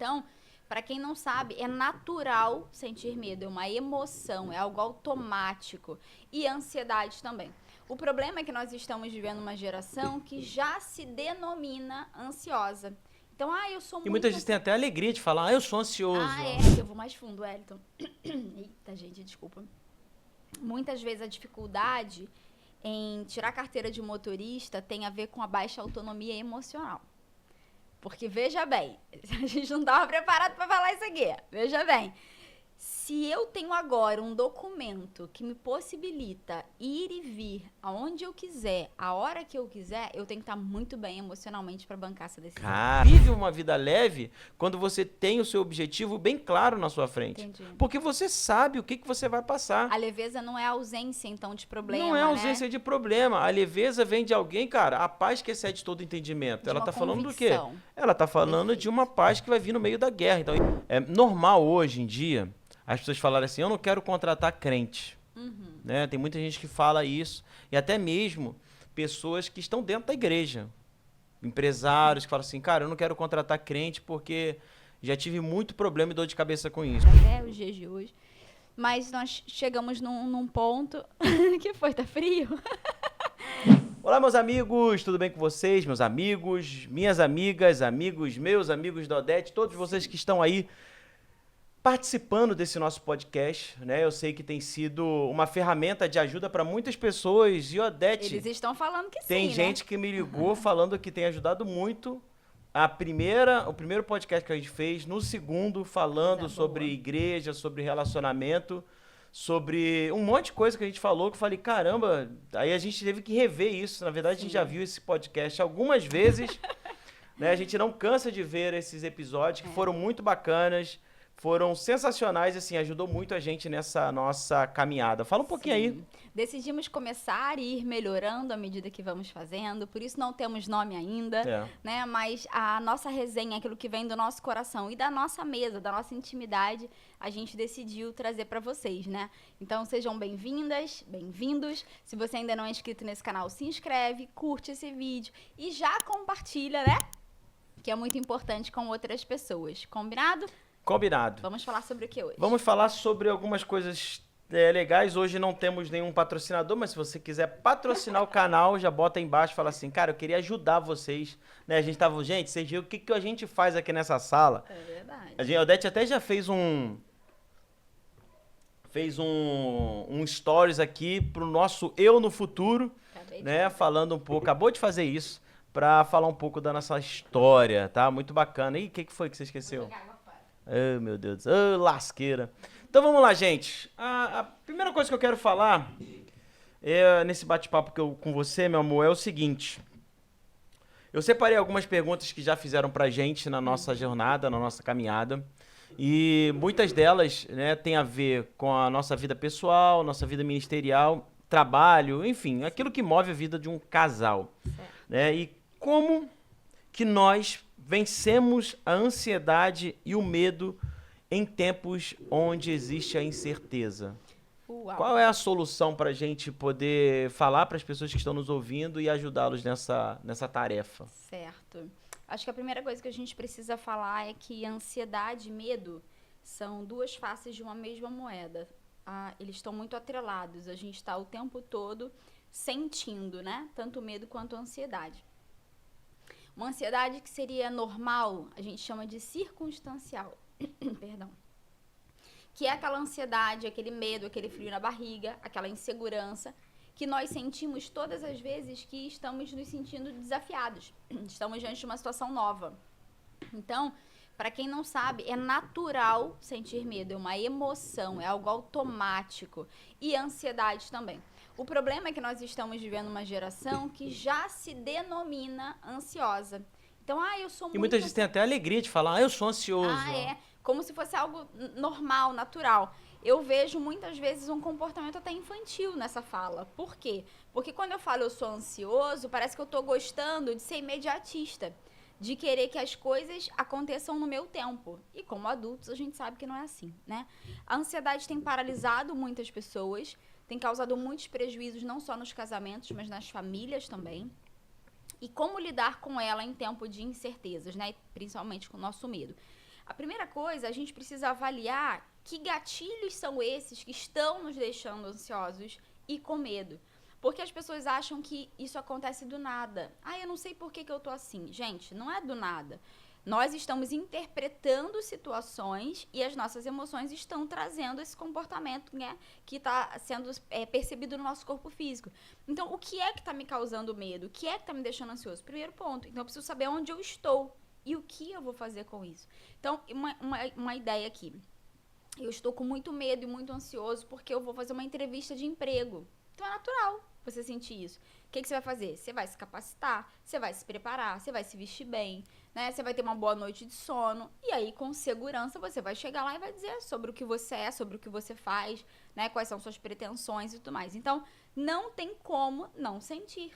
Então, para quem não sabe, é natural sentir medo, é uma emoção, é algo automático. E ansiedade também. O problema é que nós estamos vivendo uma geração que já se denomina ansiosa. Então, eu sou E muito... muita gente tem até alegria de falar, eu sou ansioso. Eu vou mais fundo, Wellington. Eita, gente, desculpa. Muitas vezes a dificuldade em tirar a carteira de motorista tem a ver com a baixa autonomia emocional. Porque, veja bem, a gente não estava preparado para falar isso aqui. Veja bem, se eu tenho agora um documento que me possibilita ir e vir aonde eu quiser, a hora que eu quiser, eu tenho que estar muito bem emocionalmente para bancar essa decisão. Vive uma vida leve quando você tem o seu objetivo bem claro na sua frente. Entendi. Porque você sabe o que você vai passar. A leveza não é ausência, então, de problema, Não é ausência de problema. A leveza vem de alguém, cara, a paz que excede todo entendimento. Ela tá falando do quê? Ela tá falando de uma paz que vai vir no meio da guerra. Então, é normal hoje em dia as pessoas falarem assim, eu não quero contratar crente. Né? Tem muita gente que fala isso. E até mesmo pessoas que estão dentro da igreja. Empresários que falam assim, cara, eu não quero contratar crente porque já tive muito problema e dor de cabeça com isso. Até os dias de hoje. Mas nós chegamos num ponto que foi, tá frio? Olá, meus amigos, tudo bem com vocês? Meus amigos, minhas amigas, amigos, meus amigos da Odete, todos vocês que estão aí participando desse nosso podcast, né? Eu sei que tem sido uma ferramenta de ajuda para muitas pessoas. E Odete, eles estão falando que sim, tem gente que me ligou falando que tem ajudado muito. O primeiro podcast que a gente fez, no segundo falando sobre igreja, sobre relacionamento, sobre um monte de coisa que a gente falou, que eu falei, caramba, aí a gente teve que rever isso. Na verdade, a gente já viu esse podcast algumas vezes, né? A gente não cansa de ver esses episódios que foram muito bacanas. Foram sensacionais, assim, ajudou muito a gente nessa nossa caminhada. Fala um pouquinho aí. Decidimos começar e ir melhorando à medida que vamos fazendo, por isso não temos nome ainda, né? Mas a nossa resenha, aquilo que vem do nosso coração e da nossa mesa, da nossa intimidade, a gente decidiu trazer para vocês, né? Então sejam bem-vindas, bem-vindos. Se você ainda não é inscrito nesse canal, se inscreve, curte esse vídeo e já compartilha, né? Que é muito importante com outras pessoas. Combinado? Combinado. Vamos falar sobre o que hoje? Vamos falar sobre algumas coisas legais. Hoje não temos nenhum patrocinador, mas se você quiser patrocinar o canal, já bota aí embaixo e fala assim, cara, eu queria ajudar vocês. Né? A gente tava, gente, vocês viram o que a gente faz aqui nessa sala? É verdade. A Odete até já fez um stories aqui pro nosso Eu no Futuro, né? Falando um pouco, acabou de fazer isso, pra falar um pouco da nossa história, tá? Muito bacana. E o que foi que você esqueceu? Oh, meu Deus, lasqueira. Então vamos lá, gente. A primeira coisa que eu quero falar nesse bate-papo com você, meu amor, é o seguinte. Eu separei algumas perguntas que já fizeram pra gente na nossa jornada, na nossa caminhada. E muitas delas, né, tem a ver com a nossa vida pessoal, nossa vida ministerial, trabalho, enfim, aquilo que move a vida de um casal. Né? E como que nós vencemos a ansiedade e o medo em tempos onde existe a incerteza. Uau. Qual é a solução para a gente poder falar para as pessoas que estão nos ouvindo e ajudá-los nessa tarefa? Certo. Acho que a primeira coisa que a gente precisa falar é que ansiedade e medo são duas faces de uma mesma moeda. Eles estão muito atrelados. A gente está o tempo todo sentindo, né? Tanto o medo quanto a ansiedade. Uma ansiedade que seria normal, a gente chama de circunstancial. Perdão. Que é aquela ansiedade, aquele medo, aquele frio na barriga, aquela insegurança que nós sentimos todas as vezes que estamos nos sentindo desafiados. Estamos diante de uma situação nova. Então, para quem não sabe, é natural sentir medo, é uma emoção, é algo automático. E ansiedade também. O problema é que nós estamos vivendo uma geração que já se denomina ansiosa. Então, eu sou muito... E muita gente tem até alegria de falar, eu sou ansioso. Como se fosse algo normal, natural. Eu vejo muitas vezes um comportamento até infantil nessa fala. Por quê? Porque quando eu falo eu sou ansioso, parece que eu tô gostando de ser imediatista. De querer que as coisas aconteçam no meu tempo. E como adultos, a gente sabe que não é assim, né? A ansiedade tem paralisado muitas pessoas, tem causado muitos prejuízos, não só nos casamentos, mas nas famílias também. E como lidar com ela em tempo de incertezas, né? Principalmente com o nosso medo. a primeira coisa, a gente precisa avaliar que gatilhos são esses que estão nos deixando ansiosos e com medo. Porque as pessoas acham que isso acontece do nada. Ah, eu não sei por que eu tô assim. Gente, não é do nada. Nós estamos interpretando situações e as nossas emoções estão trazendo esse comportamento, né, que está sendo percebido no nosso corpo físico. Então, o que é que está me causando medo? O que é que está me deixando ansioso? Primeiro ponto. Então, eu preciso saber onde eu estou e o que eu vou fazer com isso. Então, uma ideia aqui. Eu estou com muito medo e muito ansioso porque eu vou fazer uma entrevista de emprego. Então, é natural você sentir isso. O que você vai fazer? Você vai se capacitar, você vai se preparar, você vai se vestir bem, né? Você vai ter uma boa noite de sono. E aí, com segurança, você vai chegar lá e vai dizer sobre o que você é, sobre o que você faz, né? Quais são suas pretensões e tudo mais. Então, não tem como não sentir.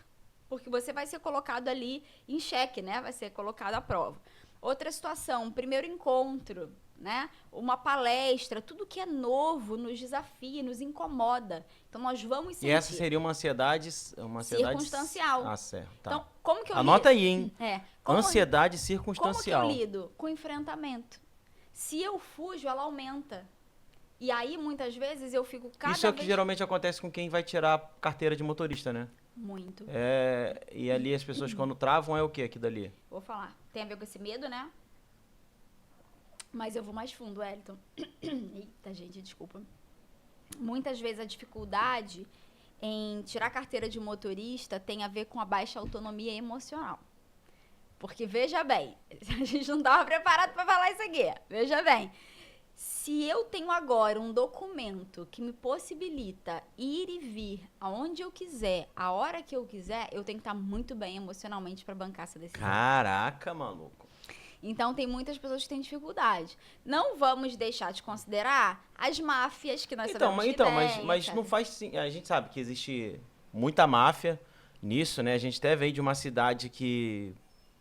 Porque você vai ser colocado ali em xeque, né? Vai ser colocado à prova. Outra situação, primeiro encontro, né? Uma palestra, tudo que é novo nos desafia, nos incomoda. Então, nós vamos sentir. E essa seria uma ansiedade circunstancial. Ah, certo. Tá. Então, como que eu Anota aí, hein? Ansiedade circunstancial. Como que eu lido? Com enfrentamento. Se eu fujo, ela aumenta. E aí, muitas vezes, eu fico Isso é o que geralmente acontece com quem vai tirar a carteira de motorista, né? Muito. E ali as pessoas, quando travam, é o que aqui dali? Vou falar. Tem a ver com esse medo, né? Mas eu vou mais fundo, Wellington. Eita, gente, desculpa. Muitas vezes a dificuldade em tirar a carteira de motorista tem a ver com a baixa autonomia emocional. Porque, veja bem, a gente não estava preparado para falar isso aqui. Veja bem, se eu tenho agora um documento que me possibilita ir e vir aonde eu quiser, a hora que eu quiser, eu tenho que estar muito bem emocionalmente para bancar essa decisão. Caraca, maluco. Então, tem muitas pessoas que têm dificuldade. Não vamos deixar de considerar as máfias que nós sabemos que tem, mas não faz sim. A gente sabe que existe muita máfia nisso, né? A gente até veio de uma cidade que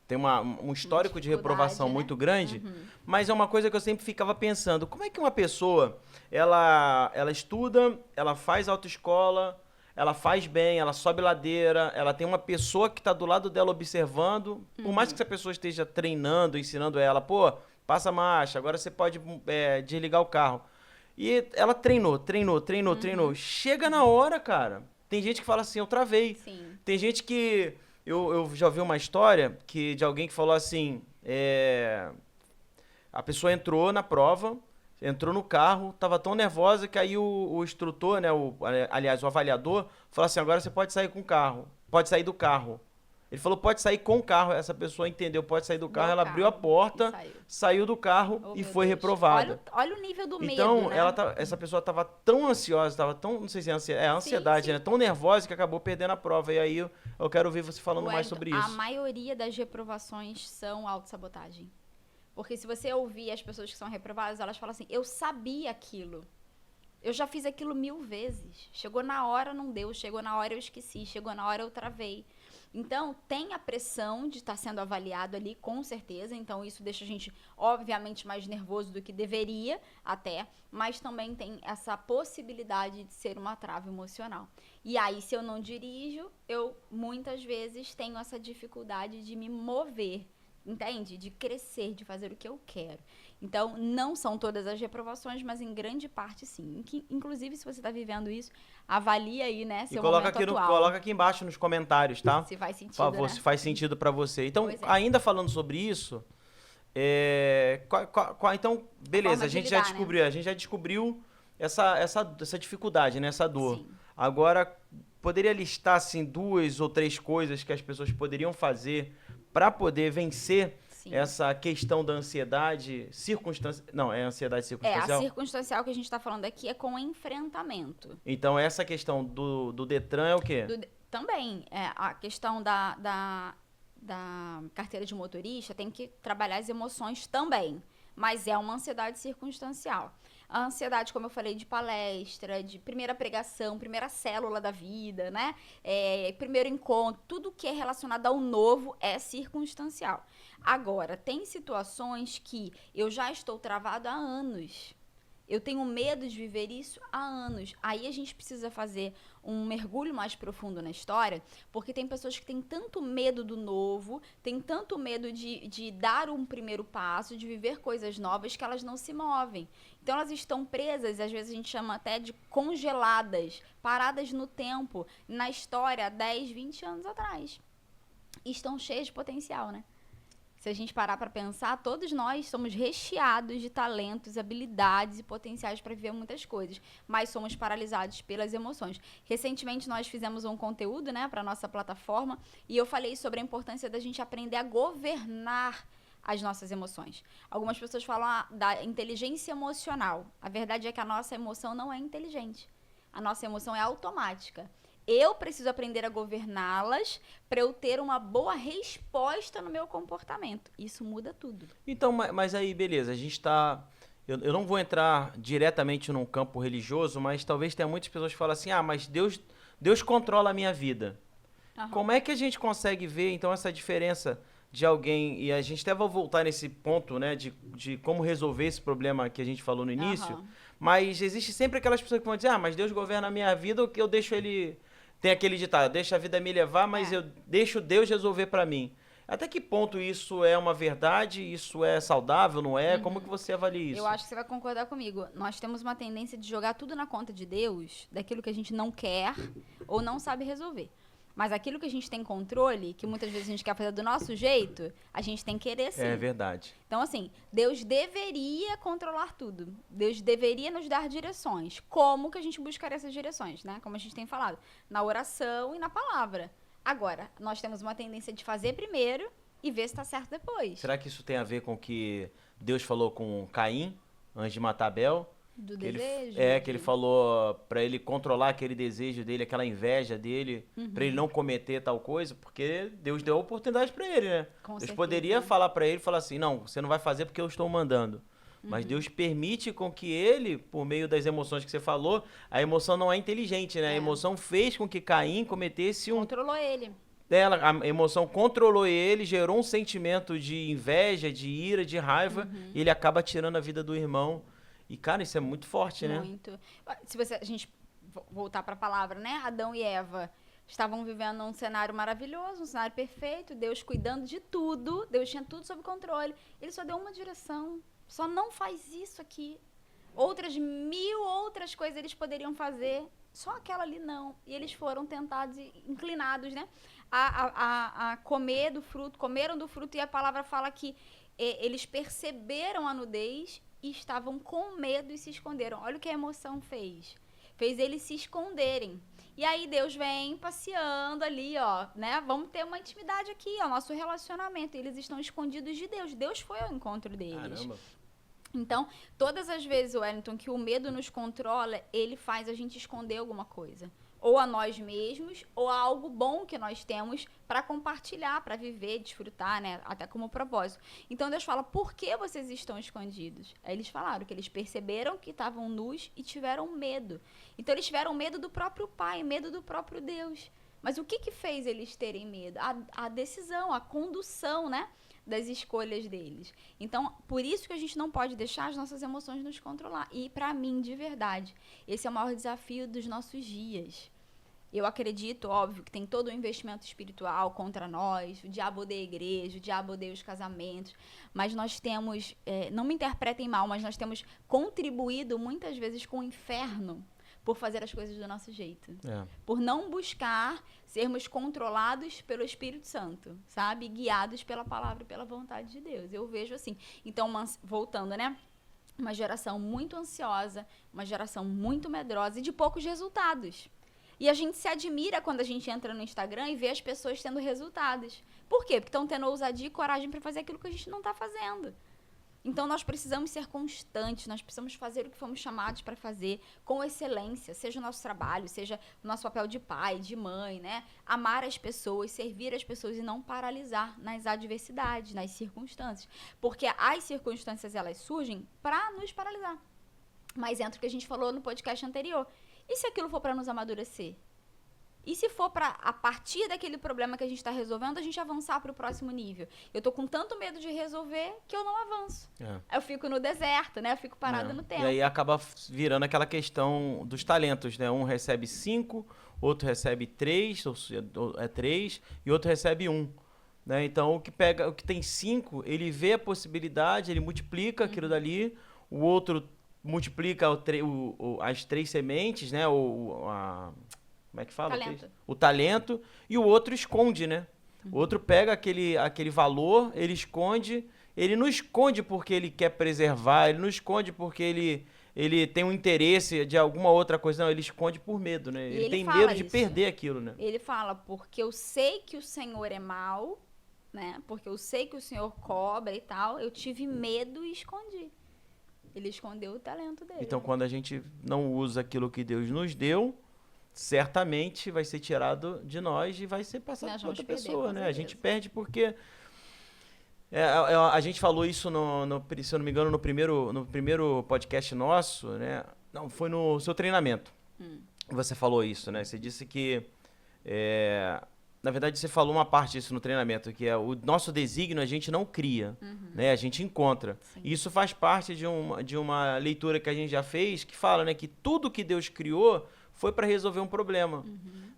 tem um histórico de reprovação, né, muito grande, mas é uma coisa que eu sempre ficava pensando, como é que uma pessoa, ela estuda, ela faz autoescola, ela faz bem, ela sobe ladeira, ela tem uma pessoa que está do lado dela observando. Por mais que essa pessoa esteja treinando, ensinando ela, pô, passa marcha, agora você pode desligar o carro. E ela treinou. Chega na hora, cara. Tem gente que fala assim, eu travei. Sim. Tem gente que... Eu já ouvi uma história de alguém que falou assim, a pessoa entrou na prova, entrou no carro, estava tão nervosa que aí o instrutor, né, aliás, o avaliador, falou assim, agora você pode sair com o carro, pode sair do carro. Ele falou, pode sair com o carro. Essa pessoa entendeu, pode sair do carro. Ela abriu a porta, saiu do carro e foi reprovada. Olha o nível do medo, então, né? essa pessoa estava tão ansiosa, estava tão, não sei se é ansiedade, né? Tão nervosa que acabou perdendo a prova. E aí eu quero ouvir você falando mais sobre isso. A maioria das reprovações são autossabotagem. Porque se você ouvir as pessoas que são reprovadas, elas falam assim, eu sabia aquilo. Eu já fiz aquilo 1000 vezes. Chegou na hora, não deu. Chegou na hora, eu esqueci. Chegou na hora, eu travei. Então, tem a pressão de estar sendo avaliado ali, com certeza. Então, isso deixa a gente, obviamente, mais nervoso do que deveria até. Mas também tem essa possibilidade de ser uma trava emocional. E aí, se eu não dirijo, eu, muitas vezes, tenho essa dificuldade de me mover. Entende? De crescer, de fazer o que eu quero. Então, não são todas as reprovações, mas em grande parte, sim. Inclusive, se você está vivendo isso, avalie aí, né, seu momento atual. Coloca aqui embaixo nos comentários, tá? Se faz sentido, por favor, né? se faz sentido para você. Então, ainda falando sobre isso, então, beleza, a gente já descobriu essa dificuldade, né, essa dor. Sim. Agora, poderia listar, assim, 2 ou 3 coisas que as pessoas poderiam fazer para poder vencer essa questão da ansiedade circunstancial. Não, é ansiedade circunstancial? A circunstancial que a gente está falando aqui é com enfrentamento. Então, essa questão do Detran é o quê? Também. A questão da carteira de motorista tem que trabalhar as emoções também. Mas é uma ansiedade circunstancial. A ansiedade, como eu falei, de palestra, de primeira pregação, primeira célula da vida, né? Primeiro encontro, tudo que é relacionado ao novo é circunstancial. Agora, tem situações que eu já estou travado há anos. Eu tenho medo de viver isso há anos. Aí a gente precisa fazer um mergulho mais profundo na história, porque tem pessoas que têm tanto medo do novo, têm tanto medo de dar um primeiro passo, de viver coisas novas, que elas não se movem. Então elas estão presas, às vezes a gente chama até de congeladas, paradas no tempo, na história há 10, 20 anos atrás. E estão cheias de potencial, né? Se a gente parar para pensar, todos nós somos recheados de talentos, habilidades e potenciais para viver muitas coisas, mas somos paralisados pelas emoções. Recentemente nós fizemos um conteúdo, né, para nossa plataforma, e eu falei sobre a importância da gente aprender a governar as nossas emoções. Algumas pessoas falam da inteligência emocional. A verdade é que a nossa emoção não é inteligente. A nossa emoção é automática. Eu preciso aprender a governá-las para eu ter uma boa resposta no meu comportamento. Isso muda tudo. Então, mas aí, beleza, a gente tá... Eu não vou entrar diretamente num campo religioso, mas talvez tenha muitas pessoas que falam assim, mas Deus controla a minha vida. Uhum. Como é que a gente consegue ver, então, essa diferença de alguém... E a gente até vai voltar nesse ponto, né, de como resolver esse problema que a gente falou no início. Uhum. Mas existe sempre aquelas pessoas que vão dizer, mas Deus governa a minha vida ou que eu deixo ele... Tem aquele ditado, deixa a vida me levar, mas eu deixo Deus resolver para mim. Até que ponto isso é uma verdade? Isso é saudável, não é? Como que você avalia isso? Eu acho que você vai concordar comigo. Nós temos uma tendência de jogar tudo na conta de Deus, daquilo que a gente não quer ou não sabe resolver. Mas aquilo que a gente tem controle, que muitas vezes a gente quer fazer do nosso jeito, a gente tem que querer sim. É verdade. Então, assim, Deus deveria controlar tudo. Deus deveria nos dar direções. Como que a gente buscaria essas direções, né? Como a gente tem falado. Na oração e na palavra. Agora, nós temos uma tendência de fazer primeiro e ver se está certo depois. Será que isso tem a ver com o que Deus falou com Caim, antes de matar Abel? Do desejo. Que ele falou para ele controlar aquele desejo dele, aquela inveja dele, para ele não cometer tal coisa, porque Deus deu a oportunidade para ele, né? Deus poderia falar para ele, falar assim, não, você não vai fazer porque eu estou mandando. Mas Deus permite com que ele, por meio das emoções que você falou, a emoção não é inteligente, né? A emoção fez com que Caim cometesse Controlou ele. A emoção controlou ele, gerou um sentimento de inveja, de ira, de raiva, e ele acaba tirando a vida do irmão. E, cara, isso é muito forte, né? Muito. Se a gente voltar para a palavra, né? Adão e Eva estavam vivendo um cenário maravilhoso, um cenário perfeito, Deus cuidando de tudo, Deus tinha tudo sob controle. Ele só deu uma direção, só não faz isso aqui. Outras 1000 outras coisas eles poderiam fazer, só aquela ali não. E eles foram tentados e inclinados, né? A comer do fruto, comeram do fruto, e a palavra fala que eles perceberam a nudez e estavam com medo e se esconderam. Olha o que a emoção fez. Fez eles se esconderem. E aí Deus vem passeando ali, ó, né? Vamos ter uma intimidade aqui, ó, nosso relacionamento. Eles estão escondidos de Deus. Deus foi ao encontro deles. Caramba. Então, todas as vezes, Wellington, que o medo nos controla, ele faz a gente esconder alguma coisa. Ou a nós mesmos, ou a algo bom que nós temos para compartilhar, para viver, desfrutar, né? Até como propósito. Então Deus fala, por que vocês estão escondidos? Aí eles falaram que eles perceberam que estavam nus e tiveram medo. Então eles tiveram medo do próprio Pai, medo do próprio Deus. Mas o que fez eles terem medo? A decisão, a condução, né? Das escolhas deles. Então, por isso que a gente não pode deixar as nossas emoções nos controlar. E, para mim, de verdade, esse é o maior desafio dos nossos dias. Eu acredito, óbvio, que tem todo o investimento espiritual contra nós, o diabo odeia a igreja, o diabo odeia os casamentos, mas nós temos, não me interpretem mal, mas nós temos contribuído muitas vezes com o inferno por fazer as coisas do nosso jeito. Por não buscar sermos controlados pelo Espírito Santo, sabe? Guiados pela palavra e pela vontade de Deus. Eu vejo assim. Então, voltando, né? Uma geração muito ansiosa, uma geração muito medrosa e de poucos resultados. E a gente se admira quando a gente entra no Instagram e vê as pessoas tendo resultados. Por quê? Porque estão tendo ousadia e coragem para fazer aquilo que a gente não está fazendo. Então, nós precisamos ser constantes, nós precisamos fazer o que fomos chamados para fazer com excelência, seja o nosso trabalho, seja o nosso papel de pai, de mãe, né? Amar as pessoas, servir as pessoas e não paralisar nas adversidades, nas circunstâncias. Porque as circunstâncias, elas surgem para nos paralisar. Mas entra o que a gente falou no podcast anterior. E se aquilo for para nos amadurecer? E se for para, a partir daquele problema que a gente está resolvendo, a gente avançar para o próximo nível? Eu tô com tanto medo de resolver que eu não avanço. Eu fico no deserto, né? Eu fico parada no tempo. E aí acaba virando aquela questão dos talentos, né? Um recebe 5, outro recebe 3, é 3, e outro recebe 1. Né? Então, o que tem 5, ele vê a possibilidade, ele multiplica aquilo dali, o outro multiplica as 3 sementes, né? Como é que fala? O talento, e o outro esconde, né? O outro pega aquele valor, ele esconde. Ele não esconde porque ele quer preservar, ele não esconde porque ele tem um interesse de alguma outra coisa, não, ele esconde por medo, né? Ele tem medo de perder aquilo, né? Ele fala, porque eu sei que o Senhor é mau, né? Porque eu sei que o Senhor cobra e tal, eu tive medo e escondi. Ele escondeu o talento dele. Então, quando a gente não usa aquilo que Deus nos deu, certamente vai ser tirado de nós e vai ser passado para outra pessoa, né? A gente perde porque... a gente falou isso, se eu não me engano, no primeiro podcast nosso, né? Não, foi no seu treinamento. Você falou isso, né? Você disse que... na verdade, você falou uma parte disso no treinamento, que é o nosso desígnio a gente não cria, né? A gente encontra. Sim. E isso faz parte de uma leitura que a gente já fez, que fala, né, que tudo que Deus criou foi para resolver um problema.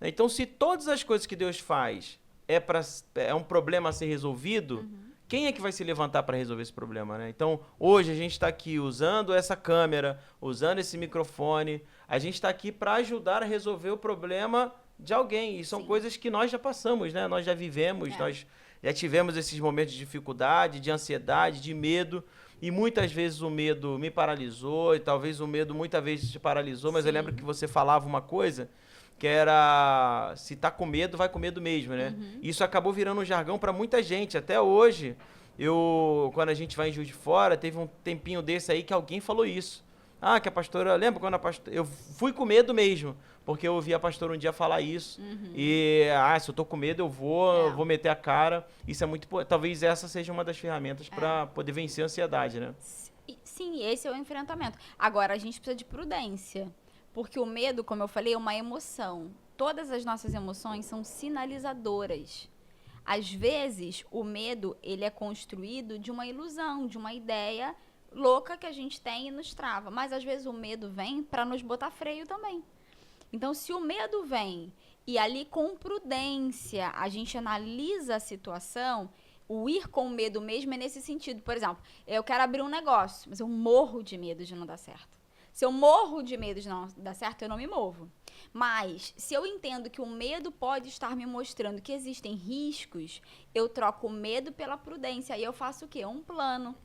Então, se todas as coisas que Deus faz é um problema a ser resolvido, quem é que vai se levantar para resolver esse problema, né? Então, hoje a gente está aqui usando essa câmera, usando esse microfone, a gente está aqui para ajudar a resolver o problema de alguém. E são coisas que nós já passamos, né? Nós já vivemos, nós já tivemos esses momentos de dificuldade, de ansiedade, de medo. E muitas vezes o medo me paralisou, e talvez o medo muitas vezes te paralisou, mas eu lembro que você falava uma coisa que era, se tá com medo, vai com medo mesmo, né? Isso acabou virando um jargão para muita gente. Até hoje, quando a gente vai em Juiz de Fora, teve um tempinho desse aí que alguém falou isso. Que a pastora... Lembra quando a pastora... Eu fui com medo mesmo, porque eu ouvi a pastora um dia falar isso. E, se eu tô com medo, eu vou meter a cara. Isso é muito... Talvez essa seja uma das ferramentas para poder vencer a ansiedade, né? Sim, esse é o enfrentamento. Agora, a gente precisa de prudência. Porque o medo, como eu falei, é uma emoção. Todas as nossas emoções são sinalizadoras. Às vezes, o medo, ele é construído de uma ilusão, de uma ideia louca que a gente tem e nos trava. Mas, às vezes, o medo vem para nos botar freio também. Então, se o medo vem e ali com prudência a gente analisa a situação, o ir com medo mesmo é nesse sentido. Por exemplo, eu quero abrir um negócio, mas eu morro de medo de não dar certo. Se eu morro de medo de não dar certo, eu não me movo. Mas, se eu entendo que o medo pode estar me mostrando que existem riscos, eu troco o medo pela prudência. Aí eu faço o quê? Um plano.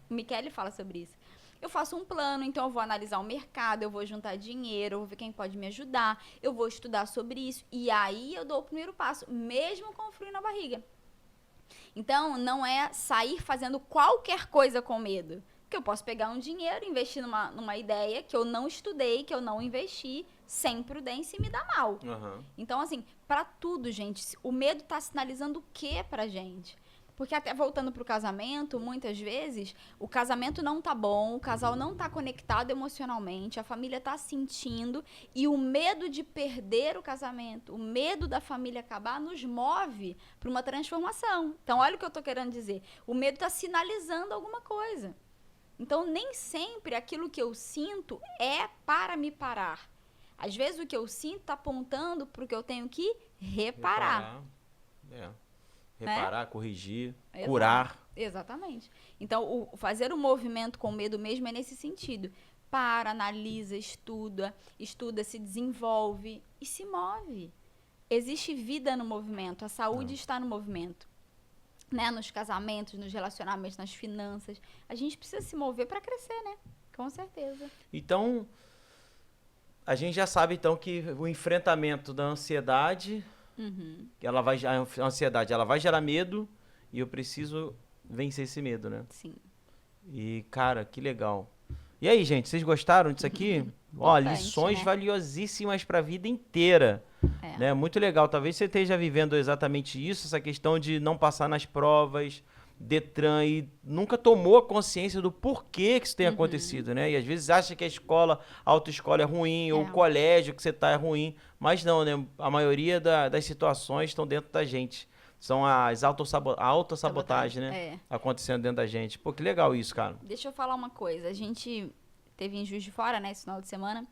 O Michele fala sobre isso. Eu faço um plano, então eu vou analisar o mercado, eu vou juntar dinheiro, eu vou ver quem pode me ajudar, eu vou estudar sobre isso. E aí eu dou o primeiro passo, mesmo com frio na barriga. Então, não é sair fazendo qualquer coisa com medo. Porque eu posso pegar um dinheiro, investir numa ideia que eu não estudei, que eu não investi, sem prudência e me dá mal. Então, assim, para tudo, gente, o medo tá sinalizando o quê pra gente? Porque até voltando pro casamento, muitas vezes, o casamento não tá bom, o casal não tá conectado emocionalmente, a família tá sentindo, e o medo de perder o casamento, o medo da família acabar, nos move para uma transformação. Então, olha o que eu tô querendo dizer. O medo tá sinalizando alguma coisa. Então, nem sempre aquilo que eu sinto é para me parar. Às vezes, o que eu sinto está apontando para o que eu tenho que reparar. Reparar, corrigir, curar. Exatamente. Então, fazer o movimento com medo mesmo é nesse sentido. Para, analisa, estuda, se desenvolve e se move. Existe vida no movimento, a saúde está no movimento. Né, nos casamentos, nos relacionamentos, nas finanças. A gente precisa se mover para crescer, né? Com certeza. Então, a gente já sabe então que o enfrentamento da ansiedade, a ansiedade, ela vai gerar medo e eu preciso vencer esse medo, né? Sim. E, cara, que legal. E aí, gente, vocês gostaram disso aqui? Ó, lições valiosíssimas para a vida inteira. Né? Muito legal. Talvez você esteja vivendo exatamente isso, essa questão de não passar nas provas, Detran, e nunca tomou a consciência do porquê que isso tem acontecido, né? E às vezes acha que a autoescola é ruim, ou o colégio que você tá é ruim, mas não, né? A maioria das situações estão dentro da gente. São as autossabotagem, né? Acontecendo dentro da gente. Pô, que legal isso, cara. Deixa eu falar uma coisa. A gente teve em Juiz de Fora, né, esse final de semana,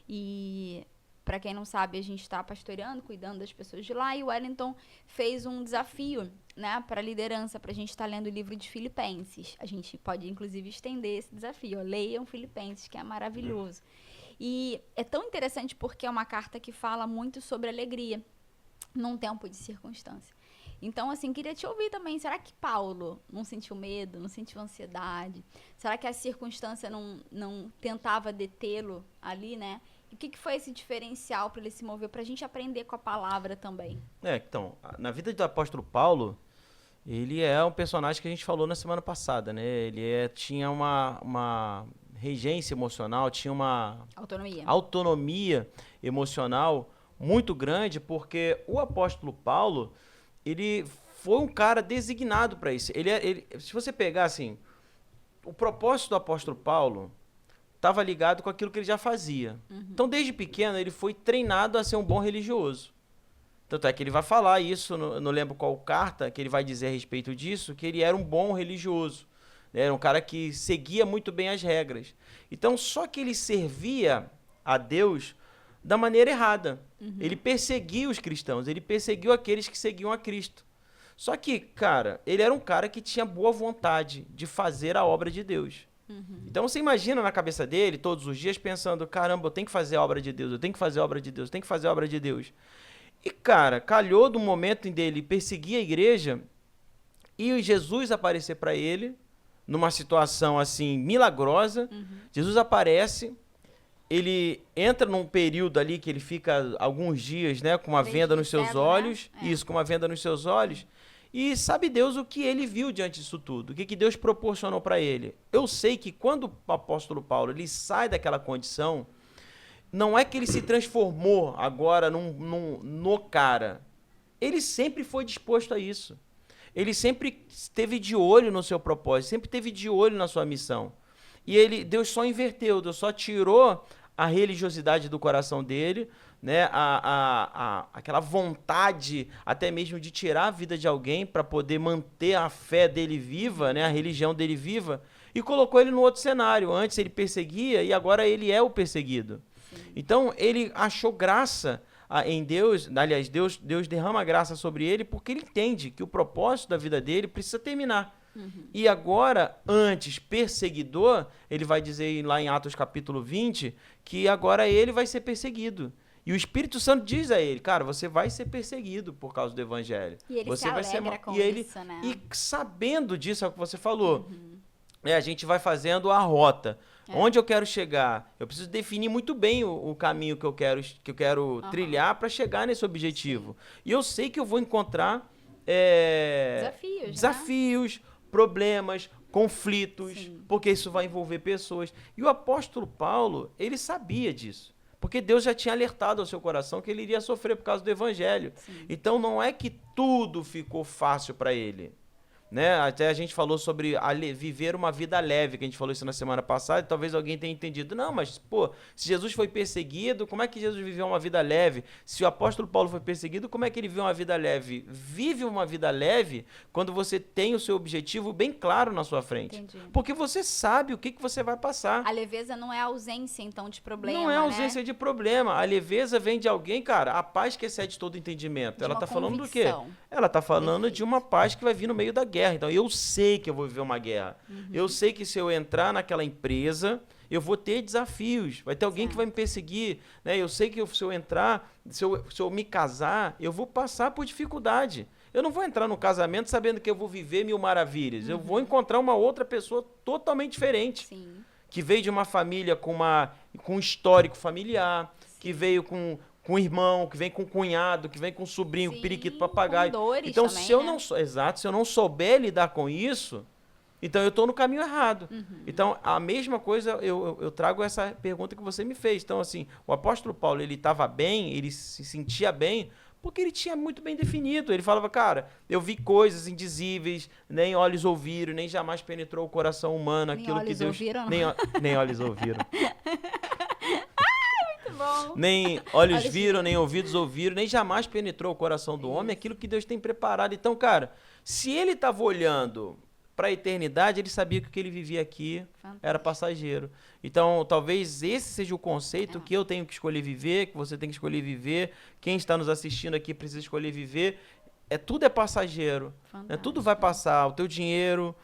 e pra quem não sabe, a gente tá pastoreando, cuidando das pessoas de lá, e o Wellington fez um desafio, né, pra liderança, pra gente estar lendo o livro de Filipenses. A gente pode, inclusive, estender esse desafio. Leiam Filipenses, que é maravilhoso. E é tão interessante porque é uma carta que fala muito sobre alegria num tempo de circunstância. Então, assim, queria te ouvir também. Será que Paulo não sentiu medo, não sentiu ansiedade? Será que a circunstância não tentava detê-lo ali, né? E o que foi esse diferencial para ele se mover? Para a gente aprender com a palavra também. Então, na vida do apóstolo Paulo, ele é um personagem que a gente falou na semana passada, né? Ele tinha uma regência emocional, tinha uma autonomia emocional muito grande, porque o apóstolo Paulo, ele foi um cara designado para isso. Se você pegar assim, o propósito do apóstolo Paulo estava ligado com aquilo que ele já fazia. Então, desde pequeno, ele foi treinado a ser um bom religioso. Tanto é que ele vai falar isso, não lembro qual carta, que ele vai dizer a respeito disso, que ele era um bom religioso. Era um cara que seguia muito bem as regras. Então, só que ele servia a Deus da maneira errada. Ele perseguia os cristãos, ele perseguiu aqueles que seguiam a Cristo. Só que, cara, ele era um cara que tinha boa vontade de fazer a obra de Deus. Então você imagina na cabeça dele, todos os dias, pensando, caramba, eu tenho que fazer a obra de Deus, eu tenho que fazer a obra de Deus, eu tenho que fazer a obra de Deus. E, cara, calhou do momento em dele perseguir a igreja e Jesus aparecer para ele, numa situação, assim, milagrosa. Jesus aparece, ele entra num período ali que ele fica alguns dias, né, com uma venda nos seus olhos, isso, com uma venda nos seus olhos, e sabe Deus o que ele viu diante disso tudo, o que Deus proporcionou para ele. Eu sei que quando o apóstolo Paulo ele sai daquela condição, não é que ele se transformou agora no cara, ele sempre foi disposto a isso, ele sempre esteve de olho no seu propósito, sempre esteve de olho na sua missão. E Deus só inverteu, Deus só tirou a religiosidade do coração dele, né? Aquela vontade até mesmo de tirar a vida de alguém para poder manter a fé dele viva, né? A religião dele viva, e colocou ele no outro cenário. Antes ele perseguia e agora ele é o perseguido. Então ele achou graça em Deus, aliás, Deus derrama graça sobre ele porque ele entende que o propósito da vida dele precisa terminar. E agora, antes perseguidor, ele vai dizer lá em Atos capítulo 20, que agora ele vai ser perseguido. E o Espírito Santo diz a ele, cara, você vai ser perseguido por causa do Evangelho. E ele você se vai alegra ser com isso, né? E sabendo disso, é o que você falou, a gente vai fazendo a rota. Onde eu quero chegar? Eu preciso definir muito bem o caminho que eu quero trilhar para chegar nesse objetivo. E eu sei que eu vou encontrar desafios, né? Problemas, conflitos, porque isso vai envolver pessoas. E o apóstolo Paulo, ele sabia disso, porque Deus já tinha alertado ao seu coração que ele iria sofrer por causa do Evangelho. Então não é que tudo ficou fácil para ele, né? Até a gente falou sobre viver uma vida leve, que a gente falou isso na semana passada, e talvez alguém tenha entendido. Não, mas, pô, se Jesus foi perseguido, como é que Jesus viveu uma vida leve? Se o apóstolo Paulo foi perseguido, como é que ele viveu uma vida leve? Vive uma vida leve quando você tem o seu objetivo bem claro na sua frente. Entendi. Porque você sabe o que você vai passar. A leveza não é a ausência, então, de problema, não é ausência de problema. A leveza vem de alguém, cara, a paz que excede todo entendimento. Ela tá falando do quê? Ela tá falando de uma paz que vai vir no meio da guerra. Então, eu sei que eu vou viver uma guerra. Eu sei que se eu entrar naquela empresa, eu vou ter desafios. Vai ter alguém que vai me perseguir, né? Eu sei que se eu entrar, se eu me casar, eu vou passar por dificuldade. Eu não vou entrar no casamento sabendo que eu vou viver mil maravilhas. Eu vou encontrar uma outra pessoa totalmente diferente. Que veio de uma família com um histórico familiar, que veio com um irmão, que vem com um cunhado, que vem com um sobrinho, periquito, papagaio. Então, também, se eu não se eu não souber lidar com isso, então eu estou no caminho errado. Então, a mesma coisa, eu trago essa pergunta que você me fez. Então, assim, o apóstolo Paulo, ele estava bem, ele se sentia bem, Porque ele tinha muito bem definido. Ele falava, cara, eu vi coisas indizíveis, nem olhos ouviram, nem jamais penetrou o coração humano. Nem Aquilo olhos que Deus... ouviram, nem olhos ouviram. Muito bom. Nem olhos viram, nem ouvidos ouviram, nem jamais penetrou o coração do homem aquilo que Deus tem preparado. Então, cara, se ele estava olhando para a eternidade, ele sabia que o que ele vivia aqui era passageiro. Então, talvez esse seja o conceito que eu tenho que escolher viver, que você tem que escolher viver, quem está nos assistindo aqui precisa escolher viver. Tudo é passageiro, né? Tudo vai passar, o teu dinheiro,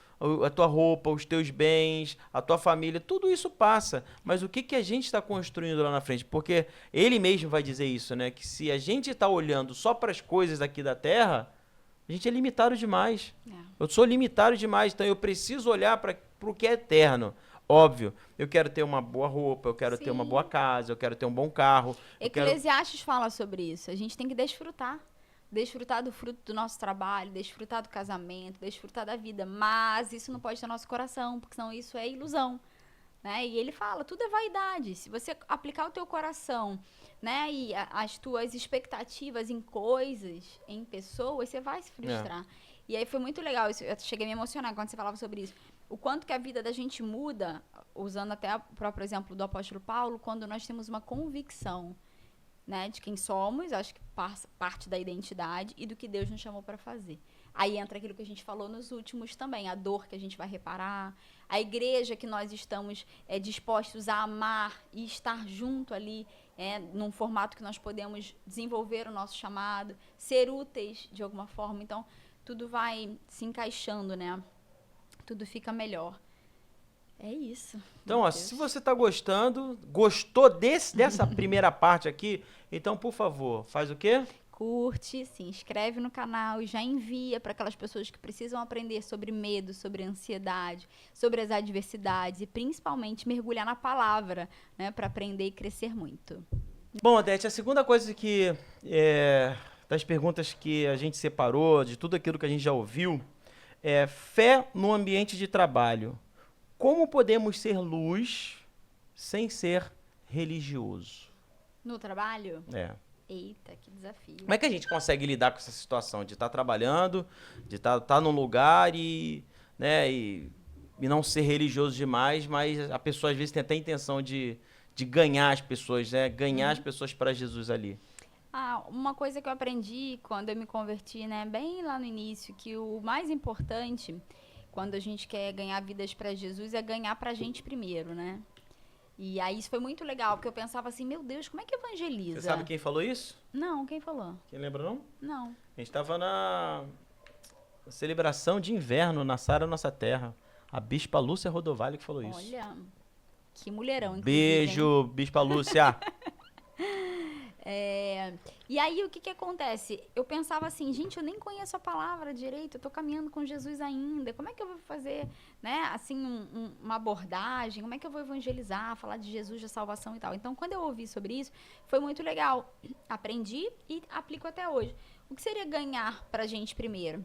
a tua roupa, os teus bens, a tua família, tudo isso passa. Mas o que a gente está construindo lá na frente? Porque ele mesmo vai dizer isso, né? Que se a gente está olhando só para as coisas aqui da Terra, a gente é limitado demais. Eu sou limitado demais, então eu preciso olhar para o que é eterno. Óbvio, eu quero ter uma boa roupa, eu quero ter uma boa casa, eu quero ter um bom carro. Eclesiastes fala sobre isso. A gente tem que desfrutar. Desfrutar do fruto do nosso trabalho, desfrutar do casamento, desfrutar da vida. Mas isso não pode estar no nosso coração, porque senão isso é ilusão. Né? E ele fala, tudo é vaidade. Se você aplicar o teu coração, né, e as tuas expectativas em coisas, em pessoas, você vai se frustrar. E aí foi muito legal isso. Eu cheguei a me emocionar quando você falava sobre isso. O quanto que a vida da gente muda, usando até o próprio exemplo do apóstolo Paulo, quando nós temos uma convicção, né, de quem somos, acho que parte da identidade, e do que Deus nos chamou para fazer. Aí entra aquilo que a gente falou nos últimos também, a dor que a gente vai reparar, a igreja que nós estamos dispostos a amar e estar junto ali, num formato que nós podemos desenvolver o nosso chamado, ser úteis de alguma forma. Então, tudo vai se encaixando, né? Tudo fica melhor. É isso. Então, ó, se você está gostou dessa primeira parte aqui, então, por favor, faz o quê? Curte, se inscreve no canal e já envia para aquelas pessoas que precisam aprender sobre medo, sobre ansiedade, sobre as adversidades e principalmente mergulhar na palavra, né, para aprender e crescer muito. Bom, Odete, a segunda coisa que das perguntas que a gente separou, de tudo aquilo que a gente já ouviu, é fé no ambiente de trabalho. Como podemos ser luz sem ser religioso? No trabalho? É. Eita, que desafio. Como é que a gente consegue lidar com essa situação de estar trabalhando, de estar num lugar e não ser religioso demais, mas a pessoa às vezes tem até a intenção de ganhar as pessoas, né? Ganhar as pessoas para Jesus ali. Uma coisa que eu aprendi quando eu me converti, né, bem lá no início, que o mais importante quando a gente quer ganhar vidas para Jesus é ganhar pra gente primeiro, né? E aí isso foi muito legal, porque eu pensava assim, meu Deus, como é que evangeliza? Você sabe quem falou isso? Não, quem falou? Quem lembra não? Não. A gente estava na celebração de inverno na Sara Nossa Terra. A Bispa Lúcia Rodovalho que falou isso. Olha, que mulherão, inclusive. Beijo, hein? Bispa Lúcia. E aí, o que acontece? Eu pensava assim, gente, eu nem conheço a palavra direito, eu tô caminhando com Jesus ainda, como é que eu vou fazer, né, assim, uma abordagem, como é que eu vou evangelizar, falar de Jesus, de salvação e tal. Então, quando eu ouvi sobre isso, foi muito legal. Aprendi e aplico até hoje. O que seria ganhar pra gente primeiro?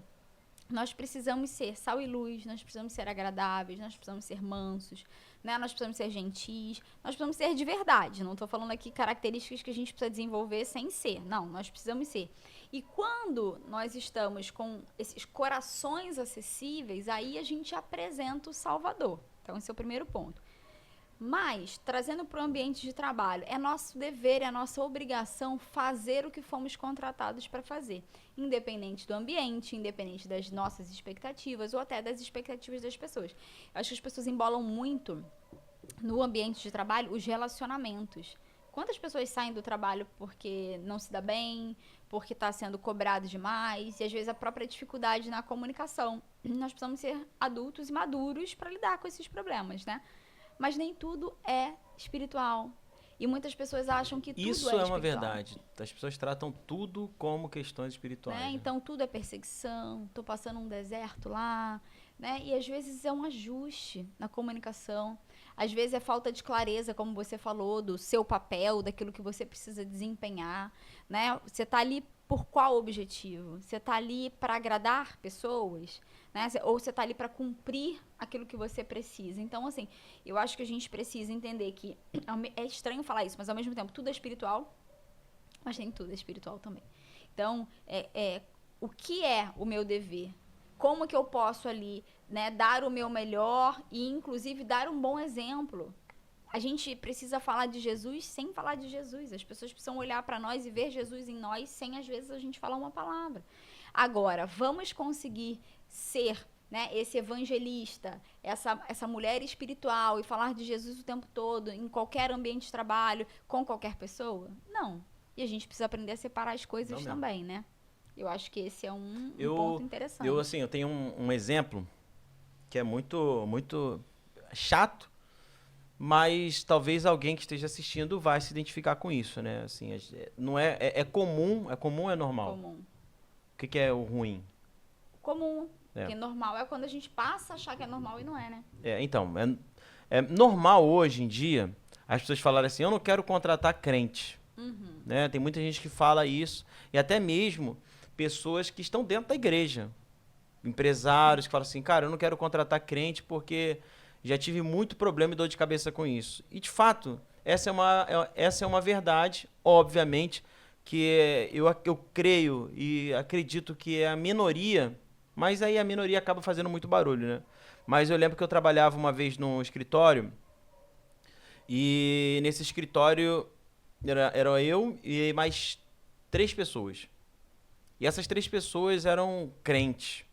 Nós precisamos ser sal e luz, nós precisamos ser agradáveis, nós precisamos ser mansos, né? Nós precisamos ser gentis, nós precisamos ser de verdade. Não estou falando aqui características que a gente precisa desenvolver sem ser. Não, nós precisamos ser. E quando nós estamos com esses corações acessíveis, aí a gente apresenta o Salvador. Então, esse é o primeiro ponto. Mas, trazendo para o ambiente de trabalho, é nosso dever, é nossa obrigação fazer o que fomos contratados para fazer. Independente do ambiente, independente das nossas expectativas ou até das expectativas das pessoas. Eu acho que as pessoas embolam muito no ambiente de trabalho os relacionamentos. Quantas pessoas saem do trabalho porque não se dá bem, porque está sendo cobrado demais, e às vezes a própria dificuldade na comunicação. Nós precisamos ser adultos e maduros para lidar com esses problemas, né? Mas nem tudo é espiritual. E muitas pessoas acham que tudo é espiritual. Isso é uma verdade. As pessoas tratam tudo como questões espirituais. Né? Então, tudo é perseguição. Estou passando um deserto lá. Né? E, às vezes, é um ajuste na comunicação. Às vezes, é falta de clareza, como você falou, do seu papel, daquilo que você precisa desempenhar. Né? Você está ali por qual objetivo? Você está ali para agradar pessoas? Né? Ou você está ali para cumprir aquilo que você precisa. Então, assim, eu acho que a gente precisa entender que é estranho falar isso, mas ao mesmo tempo tudo é espiritual, mas nem tudo é espiritual também. Então, o que é o meu dever? Como que eu posso ali, né, dar o meu melhor e, inclusive, dar um bom exemplo? A gente precisa falar de Jesus sem falar de Jesus. As pessoas precisam olhar para nós e ver Jesus em nós sem, às vezes, a gente falar uma palavra. Agora, vamos conseguir ser, né, esse evangelista, essa mulher espiritual e falar de Jesus o tempo todo, em qualquer ambiente de trabalho, com qualquer pessoa? Não. E a gente precisa aprender a separar as coisas também, né? Eu acho que esse é um ponto interessante. Eu tenho um exemplo que é muito, muito chato, mas talvez alguém que esteja assistindo vai se identificar com isso, né? Assim, não é comum, ou é normal? Comum. O que é o ruim? Comum. Porque normal é quando a gente passa a achar que é normal e não é, né? Então, é normal hoje em dia as pessoas falarem assim, eu não quero contratar crente. Uhum. Né? Tem muita gente que fala isso, e até mesmo pessoas que estão dentro da igreja. Empresários que falam assim, cara, eu não quero contratar crente porque já tive muito problema e dor de cabeça com isso. E, de fato, essa é uma verdade, obviamente, que eu creio e acredito que é a minoria, mas aí a minoria acaba fazendo muito barulho, né? Mas eu lembro que eu trabalhava uma vez num escritório, e nesse escritório era eu e mais 3 pessoas. E essas 3 pessoas eram crentes,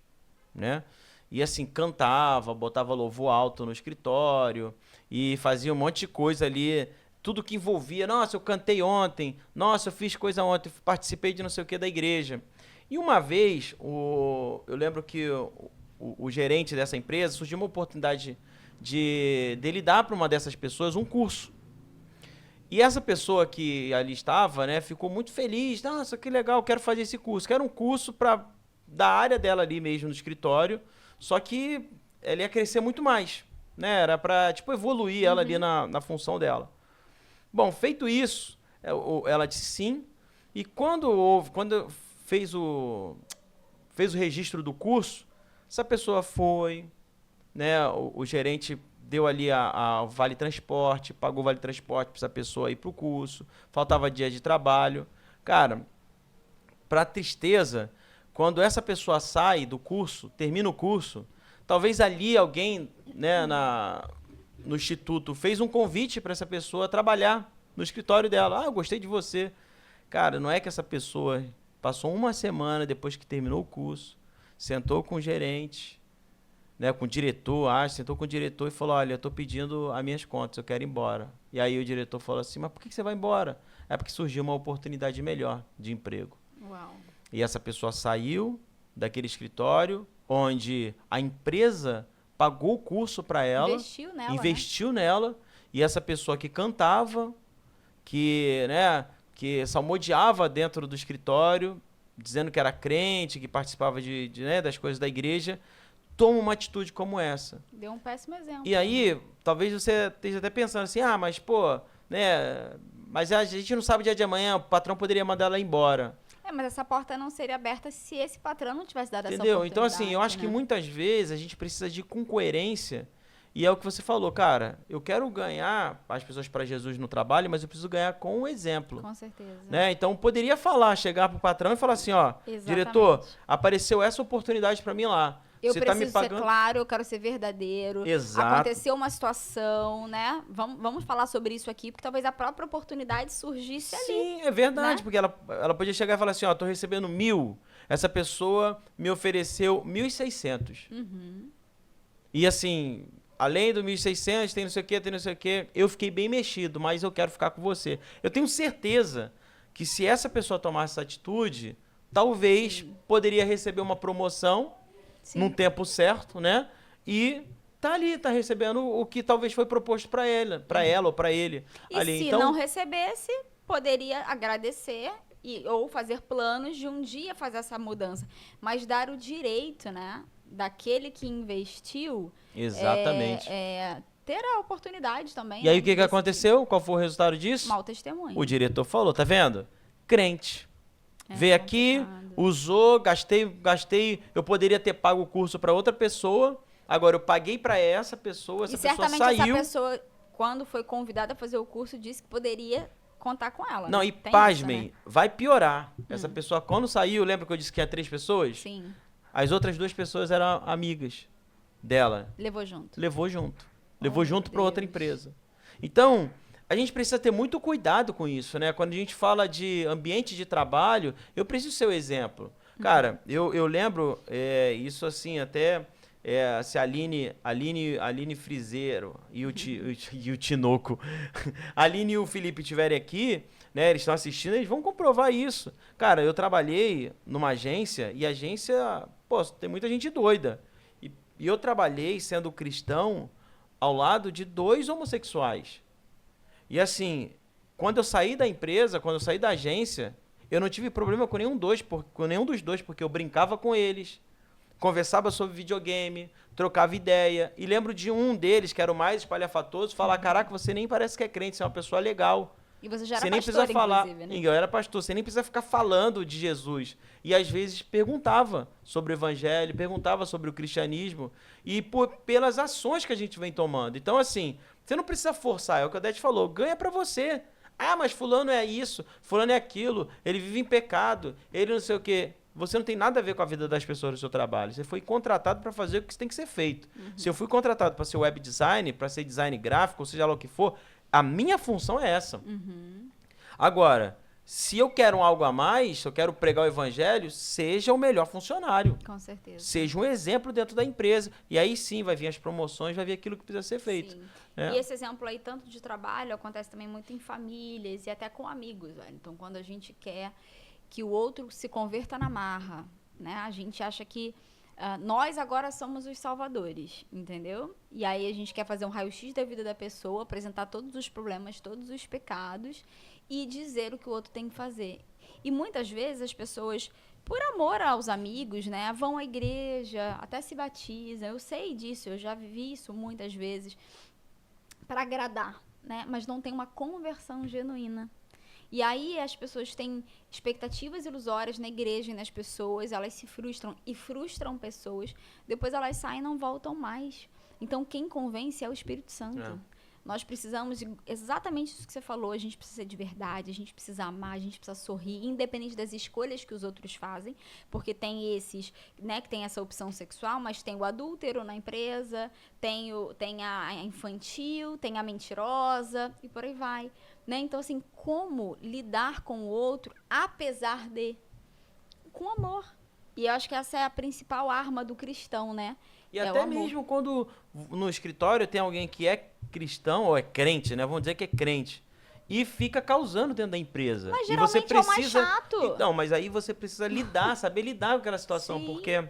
né? E assim, cantava, botava louvor alto no escritório e fazia um monte de coisa ali, tudo que envolvia. Nossa, eu cantei ontem, nossa, eu fiz coisa ontem, participei de não sei o que da igreja. E uma vez, eu lembro que o gerente dessa empresa surgiu uma oportunidade de dar para uma dessas pessoas um curso. E essa pessoa que ali estava, né, ficou muito feliz. Nossa, que legal, quero fazer esse curso. Quero um curso da área dela ali mesmo no escritório, só que ela ia crescer muito mais, né? Era para tipo evoluir ela ali na função dela. Bom, feito isso, ela disse sim. E quando fez o registro do curso, essa pessoa foi, né? O gerente deu ali a Vale Transporte, pagou o Vale Transporte para essa pessoa ir para o curso, faltava dia de trabalho. Cara, para tristeza, quando essa pessoa sai do curso, termina o curso, talvez ali alguém, né, no instituto fez um convite para essa pessoa trabalhar no escritório dela. Ah, eu gostei de você. Cara, não é que essa pessoa passou uma semana depois que terminou o curso, sentou com o gerente, né, com o diretor, sentou com o diretor e falou, olha, eu estou pedindo as minhas contas, eu quero ir embora. E aí o diretor falou assim, mas por que você vai embora? É porque surgiu uma oportunidade melhor de emprego. Uau. E essa pessoa saiu daquele escritório onde a empresa pagou o curso para ela, investiu nela, e essa pessoa que cantava, que salmodiava dentro do escritório, dizendo que era crente, que participava né, das coisas da igreja, toma uma atitude como essa. Deu um péssimo exemplo. E aí, talvez você esteja até pensando assim, mas pô, né, mas a gente não sabe o dia de amanhã, o patrão poderia mandar ela embora. Mas essa porta não seria aberta se esse patrão não tivesse dado essa oportunidade. oportunidade. Então, assim, eu acho que muitas vezes a gente precisa de com coerência, e é o que você falou, cara, eu quero ganhar as pessoas para Jesus no trabalho, mas eu preciso ganhar com o exemplo. Com certeza. Né? Então, poderia chegar pro patrão e falar assim, ó, diretor, apareceu essa oportunidade para mim lá. Eu Você preciso tá me pagando... ser claro, eu quero ser verdadeiro. Exato. Aconteceu uma situação, né? Vamos falar sobre isso aqui, porque talvez a própria oportunidade surgisse ali. Sim, é verdade, né? porque ela podia chegar e falar assim, ó, tô recebendo 1.000, essa pessoa me ofereceu 1.600. E assim, além do 1.600, tem não sei o quê, eu fiquei bem mexido, mas eu quero ficar com você. Eu tenho certeza que se essa pessoa tomasse essa atitude, talvez poderia receber uma promoção, num tempo certo, né? E tá recebendo o que talvez foi proposto para ela ou para ele. E ali. se Então, não recebesse, poderia agradecer ou fazer planos de um dia fazer essa mudança. Mas dar o direito, né? Daquele que investiu. Exatamente. Ter a oportunidade também. E aí o que aconteceu? Qual foi o resultado disso? Mau testemunho. O diretor falou, tá vendo? Crente. Veio aqui, usou, gastei, eu poderia ter pago o curso para outra pessoa, agora eu paguei para essa pessoa saiu. E certamente essa pessoa, quando foi convidada a fazer o curso, disse que poderia contar com ela. Não, né? e Tem pasmem, isso, né? vai piorar. Essa pessoa, quando saiu, lembra que eu disse que tinha 3 pessoas? Sim. As outras 2 pessoas eram amigas dela. Levou junto. Levou junto. Levou junto para Deus. outra empresa. Então, a gente precisa ter muito cuidado com isso, né? Quando a gente fala de ambiente de trabalho, eu preciso ser o exemplo. Cara, eu lembro, isso assim, até se a Aline Frizeiro e o Tinoco, a Aline e o Felipe estiverem aqui, né? Eles estão assistindo, eles vão comprovar isso. Cara, eu trabalhei numa agência e a agência, pô, tem muita gente doida. E eu trabalhei sendo cristão ao lado de 2 homossexuais. E assim, quando eu saí da empresa, quando eu saí da agência, eu não tive problema com nenhum dos dois, porque eu brincava com eles, conversava sobre videogame, trocava ideia. E lembro de um deles, que era o mais espalhafatoso, falar, caraca, você nem parece que é crente, você é uma pessoa legal. E você já era Você nem pastor, precisa falar, inclusive, né? eu era pastor, você nem precisa ficar falando de Jesus. E às vezes perguntava sobre o evangelho, perguntava sobre o cristianismo e pelas ações que a gente vem tomando. Então assim, você não precisa forçar, é o que o Odete falou, ganha pra você. Ah, mas fulano é isso, fulano é aquilo, ele vive em pecado, ele não sei o quê. Você não tem nada a ver com a vida das pessoas do seu trabalho. Você foi contratado para fazer o que tem que ser feito. Se eu fui contratado para ser web design, para ser design gráfico, ou seja lá o que for, a minha função é essa. Agora, se eu quero algo a mais, se eu quero pregar o evangelho, seja o melhor funcionário. Com certeza. Seja um exemplo dentro da empresa. E aí sim vai vir as promoções, vai vir aquilo que precisa ser feito. Sim. É. E esse exemplo aí, tanto de trabalho, acontece também muito em famílias e até com amigos, velho. Então, quando a gente quer que o outro se converta na marra, né? A gente acha que nós agora somos os salvadores, entendeu? E aí a gente quer fazer um raio-x da vida da pessoa, apresentar todos os problemas, todos os pecados e dizer o que o outro tem que fazer. E muitas vezes as pessoas, por amor aos amigos, né, vão à igreja, até se batizam. Eu sei disso, eu já vivi isso muitas vezes para agradar, né? Mas não tem uma conversão genuína. E aí as pessoas têm expectativas ilusórias na igreja e nas pessoas, elas se frustram e frustram pessoas, depois elas saem e não voltam mais. Então quem convence é o Espírito Santo. Nós precisamos, exatamente isso que você falou, a gente precisa de verdade, a gente precisa amar, a gente precisa sorrir, independente das escolhas que os outros fazem, porque tem esses, né, que tem essa opção sexual, mas tem o adúltero na empresa, tem a infantil, tem a mentirosa e por aí vai. Né? Então, assim, como lidar com o outro, apesar de, com amor. E eu acho que essa é a principal arma do cristão, né? E até mesmo quando no escritório tem alguém que é cristão, ou é crente, né? Vamos dizer que é crente. E fica causando dentro da empresa. Mas e geralmente você precisa, é o mais chato. Então, mas aí você precisa lidar, saber lidar com aquela situação. Sim. Porque,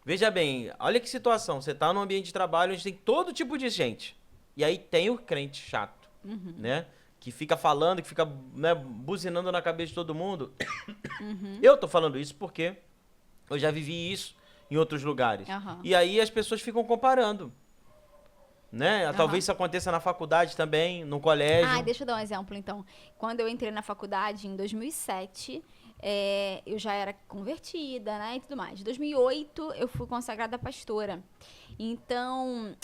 veja bem, olha que situação. Você está num ambiente de trabalho onde tem todo tipo de gente. E aí tem o crente chato, né? Que fica falando, que fica, né, buzinando na cabeça de todo mundo. Eu tô falando isso porque eu já vivi isso em outros lugares. E aí as pessoas ficam comparando. Né? Talvez isso aconteça na faculdade também, no colégio. Deixa eu dar um exemplo, então. Quando eu entrei na faculdade, em 2007, eu já era convertida, né, e tudo mais. Em 2008, eu fui consagrada pastora. Então,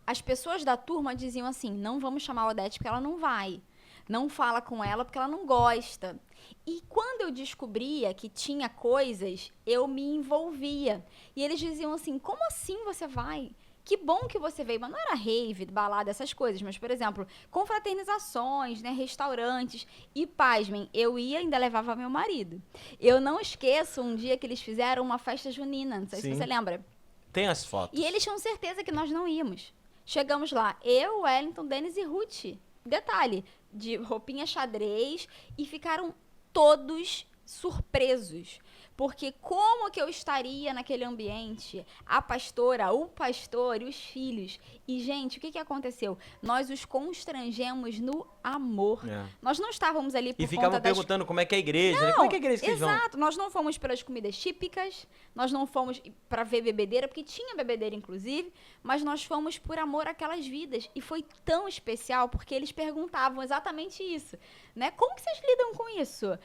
as pessoas da turma diziam assim, não vamos chamar a Odete porque ela não vai. Não fala com ela porque ela não gosta. E quando eu descobria que tinha coisas, eu me envolvia. E eles diziam assim, como assim você vai? Que bom que você veio, mas não era rave, balada, essas coisas, mas, por exemplo, confraternizações, né, restaurantes, e pasmem, eu ia e ainda levava meu marido. Eu não esqueço um dia que eles fizeram uma festa junina, não sei se você lembra. Tem as fotos. E eles tinham certeza que nós não íamos. Chegamos lá, eu, Wellington, Denis e Ruth, detalhe, de roupinha xadrez, e ficaram todos surpresos. Porque como que eu estaria naquele ambiente? A pastora, o pastor e os filhos. E, gente, o que aconteceu? Nós os constrangemos no amor. Nós não estávamos ali por conta das... E ficavam perguntando como é que é a igreja, não, né? Como é que é a igreja que vocês vão? Exato, nós não fomos pelas comidas típicas, nós não fomos para ver bebedeira, porque tinha bebedeira, inclusive, mas nós fomos por amor àquelas vidas. E foi tão especial, porque eles perguntavam exatamente isso, né? Como que vocês lidam com isso?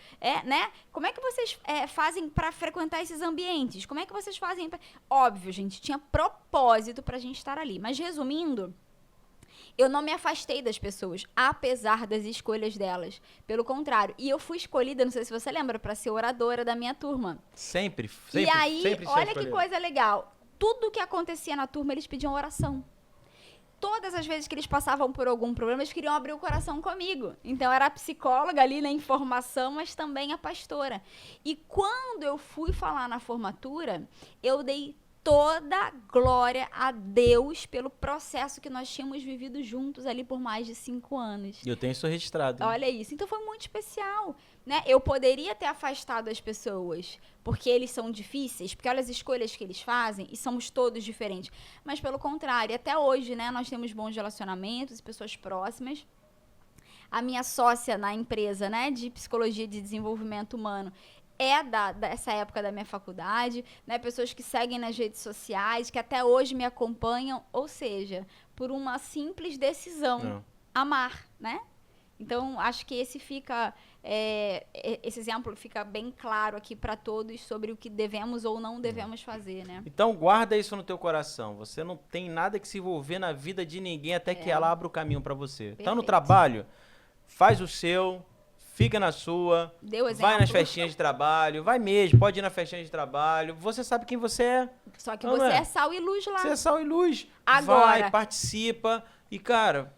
Né? Como é que vocês fazem para frequentar esses ambientes? Como é que vocês fazem? Óbvio, gente, tinha propósito pra gente estar ali. Mas resumindo, Eu não me afastei das pessoas, apesar das escolhas delas. Pelo contrário. E eu fui escolhida, não sei se você lembra, para ser oradora da minha turma. Sempre. E aí, sempre olha que coisa legal. Tudo que acontecia na turma, eles pediam oração. Todas as vezes que eles passavam por algum problema, eles queriam abrir o coração comigo. Então, eu era a psicóloga ali na informação, mas também a pastora. E quando eu fui falar na formatura, eu dei toda glória a Deus pelo processo que nós tínhamos vivido juntos ali por mais de 5 anos. Eu tenho isso registrado. Olha isso. Então, foi muito especial, né? Eu poderia ter afastado as pessoas porque eles são difíceis, porque olha as escolhas que eles fazem e somos todos diferentes. Mas, pelo contrário, até hoje, né, nós temos bons relacionamentos e pessoas próximas. A minha sócia na empresa, né, de psicologia e de desenvolvimento humano dessa época da minha faculdade, né, pessoas que seguem nas redes sociais, que até hoje me acompanham, ou seja, por uma simples decisão, amar, né? Então, acho que esse exemplo fica bem claro aqui para todos sobre o que devemos ou não devemos fazer, né? Então, guarda isso no teu coração. Você não tem nada que se envolver na vida de ninguém até que ela abra o caminho para você. Perfeito. Tá no trabalho, faz o seu, fica na sua, vai nas festinhas de trabalho, vai mesmo, pode ir na festinha de trabalho. Você sabe quem você é. Só que você é sal e luz lá. Você é sal e luz. Agora. Vai, participa e, cara,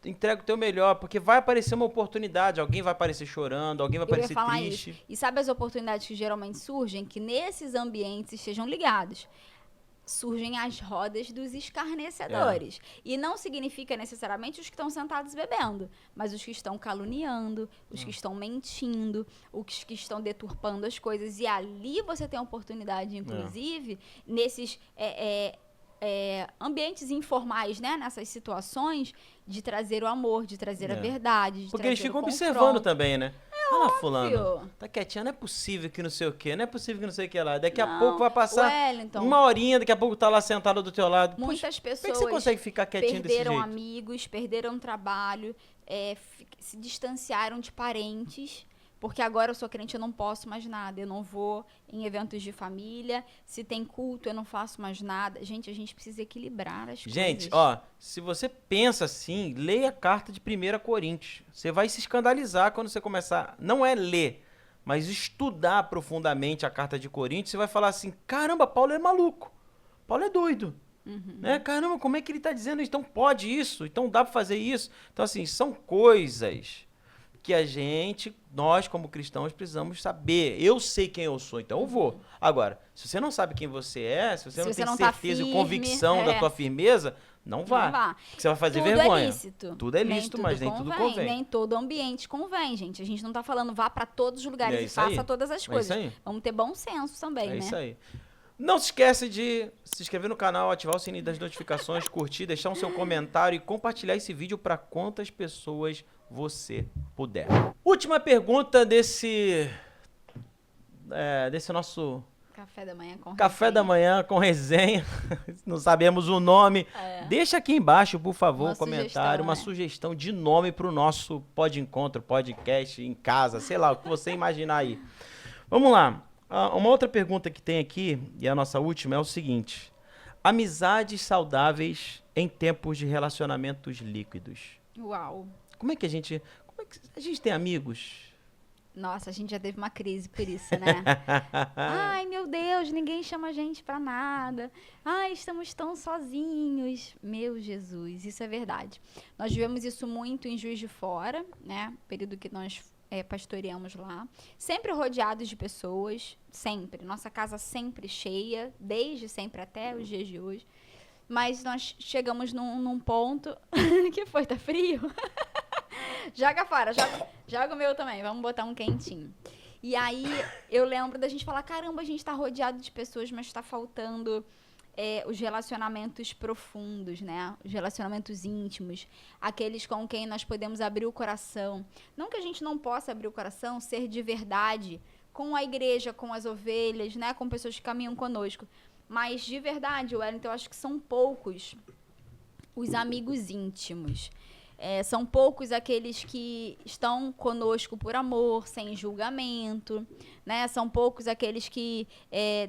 entrega o teu melhor, porque vai aparecer uma oportunidade, alguém vai aparecer chorando, alguém vai aparecer triste. Isso. E sabe as oportunidades que geralmente surgem? Que nesses ambientes estejam ligados. Surgem as rodas dos escarnecedores. E não significa necessariamente os que estão sentados bebendo, mas os que estão caluniando, os que estão mentindo, os que estão deturpando as coisas. E ali você tem a oportunidade, inclusive, nesses ambientes informais, né? Nessas situações, de trazer o amor, de trazer a verdade, de porque trazer eles ficam o observando também, né? Olha lá, fulano, óbvio. tá quietinha, não é possível que não sei o quê, não é possível que não sei o que lá. Daqui a pouco vai passar Wellington, uma horinha, daqui a pouco tá lá sentado do teu lado. Muitas pessoas como é que você consegue ficar quietinho desse jeito? perderam amigos, perderam trabalho, se distanciaram de parentes, porque agora eu sou crente, eu não posso mais nada, eu não vou em eventos de família, se tem culto, eu não faço mais nada. Gente, a gente precisa equilibrar as coisas. Gente, ó, se você pensa assim, leia a carta de 1 Coríntios. Você vai se escandalizar quando você começar, não é ler, mas estudar profundamente a carta de Coríntios, você vai falar assim, caramba, Paulo é maluco, Paulo é doido. Né? Caramba, como é que ele tá dizendo isso? Então pode isso, então dá pra fazer isso. Então assim, são coisas que nós como cristãos precisamos saber. Eu sei quem eu sou, então eu vou. Agora, se você não sabe quem você é, se você não tem certeza e convicção da tua firmeza, não vá. Porque você vai fazer vergonha. Tudo é lícito, mas nem tudo convém. Nem todo ambiente convém, gente. A gente não tá falando vá para todos os lugares e faça todas as coisas. Vamos ter bom senso também, né? É isso aí. Não se esquece de se inscrever no canal, ativar o sininho das notificações, curtir, deixar um seu comentário e compartilhar esse vídeo para quantas pessoas você puder. Última pergunta desse nosso Café da manhã com resenha. Não sabemos o nome. Deixa aqui embaixo, por favor, um comentário, uma sugestão de nome para o nosso Pod Encontro, podcast em casa, sei lá, o que você imaginar aí. Vamos lá. Uma outra pergunta que tem aqui, e a nossa última, é o seguinte. Amizades saudáveis em tempos de relacionamentos líquidos. Uau. Como é que a gente tem amigos? Nossa, a gente já teve uma crise por isso, né? Ai, meu Deus, ninguém chama a gente pra nada. Ai, estamos tão sozinhos. Meu Jesus, isso é verdade. Nós vivemos isso muito em Juiz de Fora, né? Período que nós pastoreamos lá. Sempre rodeados de pessoas, sempre. Nossa casa sempre cheia, desde sempre até os dias de hoje. Mas nós chegamos num ponto... que foi? Tá frio? Joga fora, joga o meu também. Vamos botar um quentinho. E aí, eu lembro da gente falar, caramba, a gente tá rodeado de pessoas, mas tá faltando os relacionamentos profundos, né? Os relacionamentos íntimos. Aqueles com quem nós podemos abrir o coração. Não que a gente não possa abrir o coração, ser de verdade com a igreja, com as ovelhas, né? Com pessoas que caminham conosco. Mas, de verdade, Wellington, eu acho que são poucos os amigos íntimos. São poucos aqueles que estão conosco por amor, sem julgamento, né? São poucos aqueles que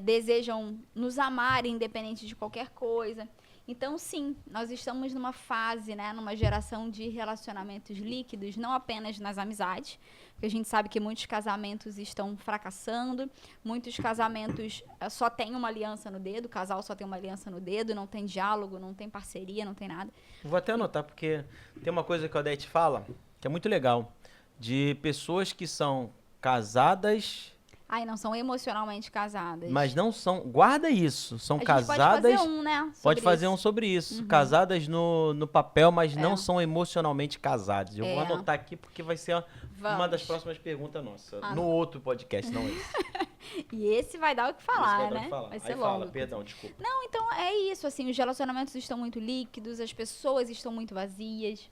desejam nos amar independente de qualquer coisa. Então, sim, nós estamos numa fase, né, numa geração de relacionamentos líquidos, não apenas nas amizades, porque a gente sabe que muitos casamentos estão fracassando, muitos casamentos só tem uma aliança no dedo, o casal só tem uma aliança no dedo, não tem diálogo, não tem parceria, não tem nada. Vou até anotar, porque tem uma coisa que a Odete fala, que é muito legal, de pessoas que são casadas... Ai, não são emocionalmente casadas. Mas não são... Guarda isso. São casadas... Pode fazer um, né? Pode fazer um sobre isso. Uhum. Casadas no papel, mas não são emocionalmente casadas. Eu vou anotar aqui porque vai ser uma das próximas perguntas nossas. No outro podcast, não esse. E esse vai dar o que falar, né? Vai ser longo. Fala, perdão, desculpa. Não, então é isso, assim, os relacionamentos estão muito líquidos, as pessoas estão muito vazias.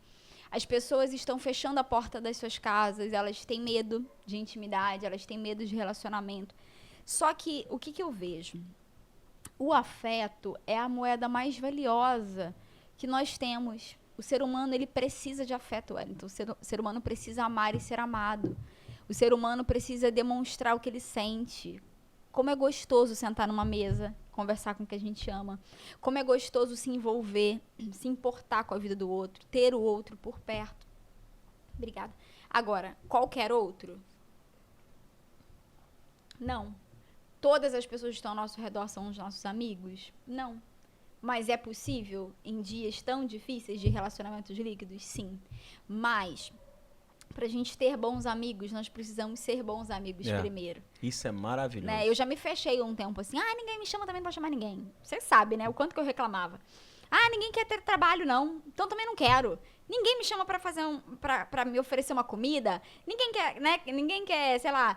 As pessoas estão fechando a porta das suas casas, elas têm medo de intimidade, elas têm medo de relacionamento. Só que, o que eu vejo? O afeto é a moeda mais valiosa que nós temos. O ser humano, ele precisa de afeto, Wellington. O ser humano precisa amar e ser amado. O ser humano precisa demonstrar o que ele sente. Como é gostoso sentar numa mesa, conversar com quem a gente ama. Como é gostoso se envolver, se importar com a vida do outro, ter o outro por perto. Obrigada. Agora, qualquer outro? Não. Todas as pessoas que estão ao nosso redor são os nossos amigos? Não. Mas é possível em dias tão difíceis de relacionamentos líquidos? Sim. Mas... pra gente ter bons amigos, nós precisamos ser bons amigos primeiro. Isso é maravilhoso. Né? Eu já me fechei um tempo assim, ninguém me chama, também não vou chamar ninguém. Você sabe, né? O quanto que eu reclamava. Ninguém quer ter trabalho, não. Então também não quero. Ninguém me chama pra fazer pra me oferecer uma comida. Ninguém quer, né? Ninguém quer, sei lá,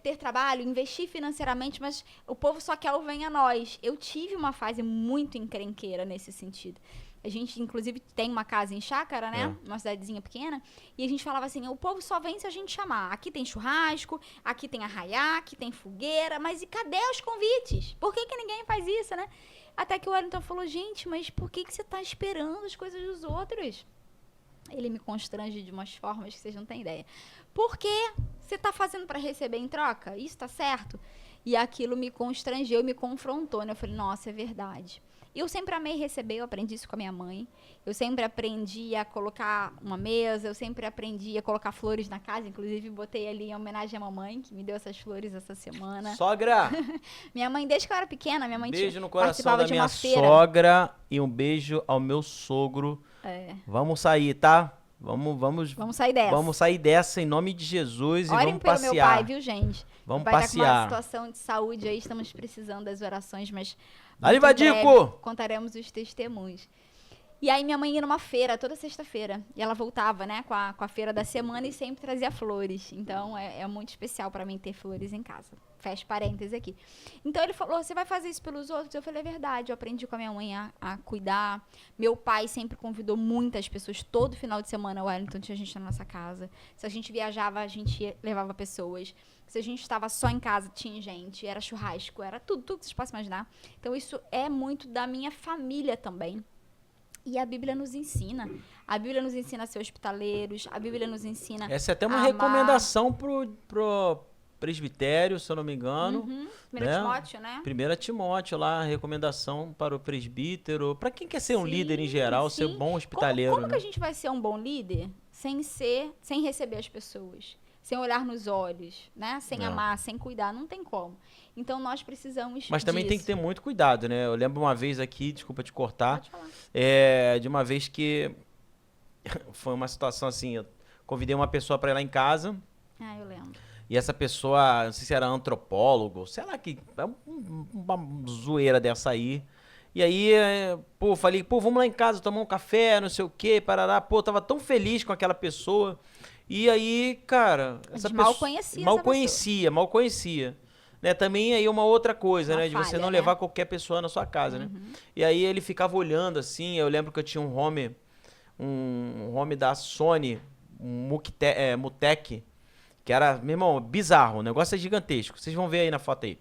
ter trabalho, investir financeiramente, mas o povo só quer o venha a nós. Eu tive uma fase muito encrenqueira nesse sentido. A gente, inclusive, tem uma casa em Chácara, né? Uma cidadezinha pequena. E a gente falava assim, o povo só vem se a gente chamar. Aqui tem churrasco, aqui tem arraiá, aqui tem fogueira. Mas e cadê os convites? Por que ninguém faz isso, né? Até que o Wellington falou, gente, mas por que você tá esperando as coisas dos outros? Ele me constrange de umas formas que vocês não têm ideia. Por que você tá fazendo para receber em troca? Isso tá certo? E aquilo me constrangeu, me confrontou, né? Eu falei, nossa, é verdade. E eu sempre amei receber, eu aprendi isso com a minha mãe. Eu sempre aprendi a colocar uma mesa, eu sempre aprendi a colocar flores na casa. Inclusive, botei ali em homenagem à mamãe, que me deu essas flores essa semana. Sogra! Minha mãe, desde que eu era pequena, minha mãe beijo no coração da minha sogra e um beijo ao meu sogro. Vamos sair, tá? Vamos sair dessa. Vamos sair dessa em nome de Jesus e vamos passear. Orem pelo meu pai, viu, gente? Vamos passear. passear. Tá com uma situação de saúde aí, estamos precisando das orações, mas... Alivadico! Contaremos os testemunhos. E aí minha mãe ia numa feira toda sexta-feira. E ela voltava, né, com a feira da semana e sempre trazia flores. Então é muito especial pra mim ter flores em casa. Fecha parênteses aqui. Então ele falou, você vai fazer isso pelos outros? Eu falei, é verdade. Eu aprendi com a minha mãe a cuidar. Meu pai sempre convidou muitas pessoas. Todo final de semana, o Wellington tinha gente na nossa casa. Se a gente viajava, a gente levava pessoas. Se a gente estava só em casa, tinha gente. Era churrasco, era tudo que vocês possam imaginar. Então isso é muito da minha família também. E a Bíblia nos ensina. A Bíblia nos ensina a ser hospitaleiros. A Bíblia nos ensina essa é até uma recomendação pro presbitério, se eu não me engano. 1 Timóteo, né? 1 Timóteo lá, recomendação para o presbítero. Para quem quer ser um líder em geral, ser bom hospitaleiro. Como que a gente vai ser um bom líder sem receber as pessoas? Sem olhar nos olhos, né? Sem amar, sem cuidar, não tem como. Então, nós precisamos Mas também tem que ter muito cuidado, né? Eu lembro uma vez aqui, desculpa te cortar, Pode falar. De uma vez que foi uma situação assim, eu convidei uma pessoa para ir lá em casa. Eu lembro. E essa pessoa, não sei se era antropólogo, sei lá, que uma zoeira dessa aí. E aí, falei, vamos lá em casa tomar um café, não sei o quê, parará. Tava tão feliz com aquela pessoa. E aí, cara, essa pessoa... Mal conhecia. Né? Também aí uma outra coisa, né? De você não levar qualquer pessoa na sua casa, né? E aí ele ficava olhando assim, eu lembro que eu tinha um home da Sony, Mutec, que era, meu irmão, bizarro, o negócio é gigantesco, vocês vão ver aí na foto aí.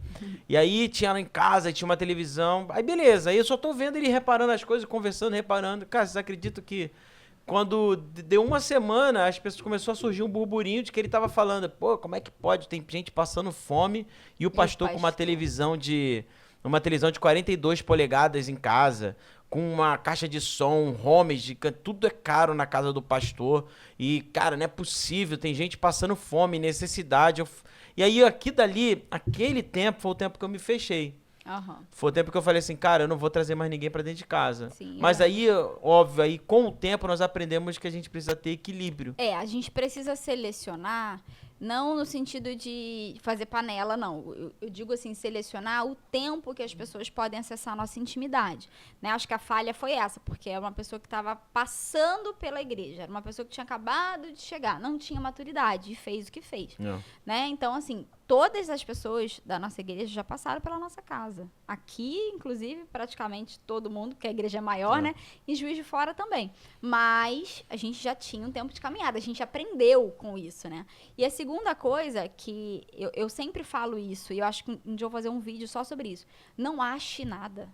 E aí tinha lá em casa, tinha uma televisão, aí beleza, aí eu só tô vendo ele reparando as coisas, conversando, reparando. Cara, vocês acreditam que quando deu uma semana, as pessoas começou a surgir um burburinho de que ele tava falando, como é que pode? Tem gente passando fome e o pastor com uma televisão de 42 polegadas em casa, com uma caixa de som, homes, tudo é caro na casa do pastor. E, cara, não é possível, tem gente passando fome, necessidade. E aí, aqui dali, aquele tempo foi o tempo que eu me fechei. Uhum. Foi o tempo que eu falei assim, cara, eu não vou trazer mais ninguém pra dentro de casa. Sim, mas aí, óbvio, aí com o tempo nós aprendemos que a gente precisa ter equilíbrio. A gente precisa selecionar, não no sentido de fazer panela, não. Eu digo assim, selecionar o tempo que as pessoas podem acessar a nossa intimidade. Né? Acho que a falha foi essa, porque era uma pessoa que estava passando pela igreja, era uma pessoa que tinha acabado de chegar, não tinha maturidade e fez o que fez. Né? Então, assim, todas as pessoas da nossa igreja já passaram pela nossa casa. Aqui, inclusive, praticamente todo mundo, porque a igreja é maior, né? E Juiz de Fora também. Mas a gente já tinha um tempo de caminhada, a gente aprendeu com isso, né? E a segunda coisa que eu sempre falo isso, e eu acho que um dia eu vou fazer um vídeo só sobre isso. Não ache nada.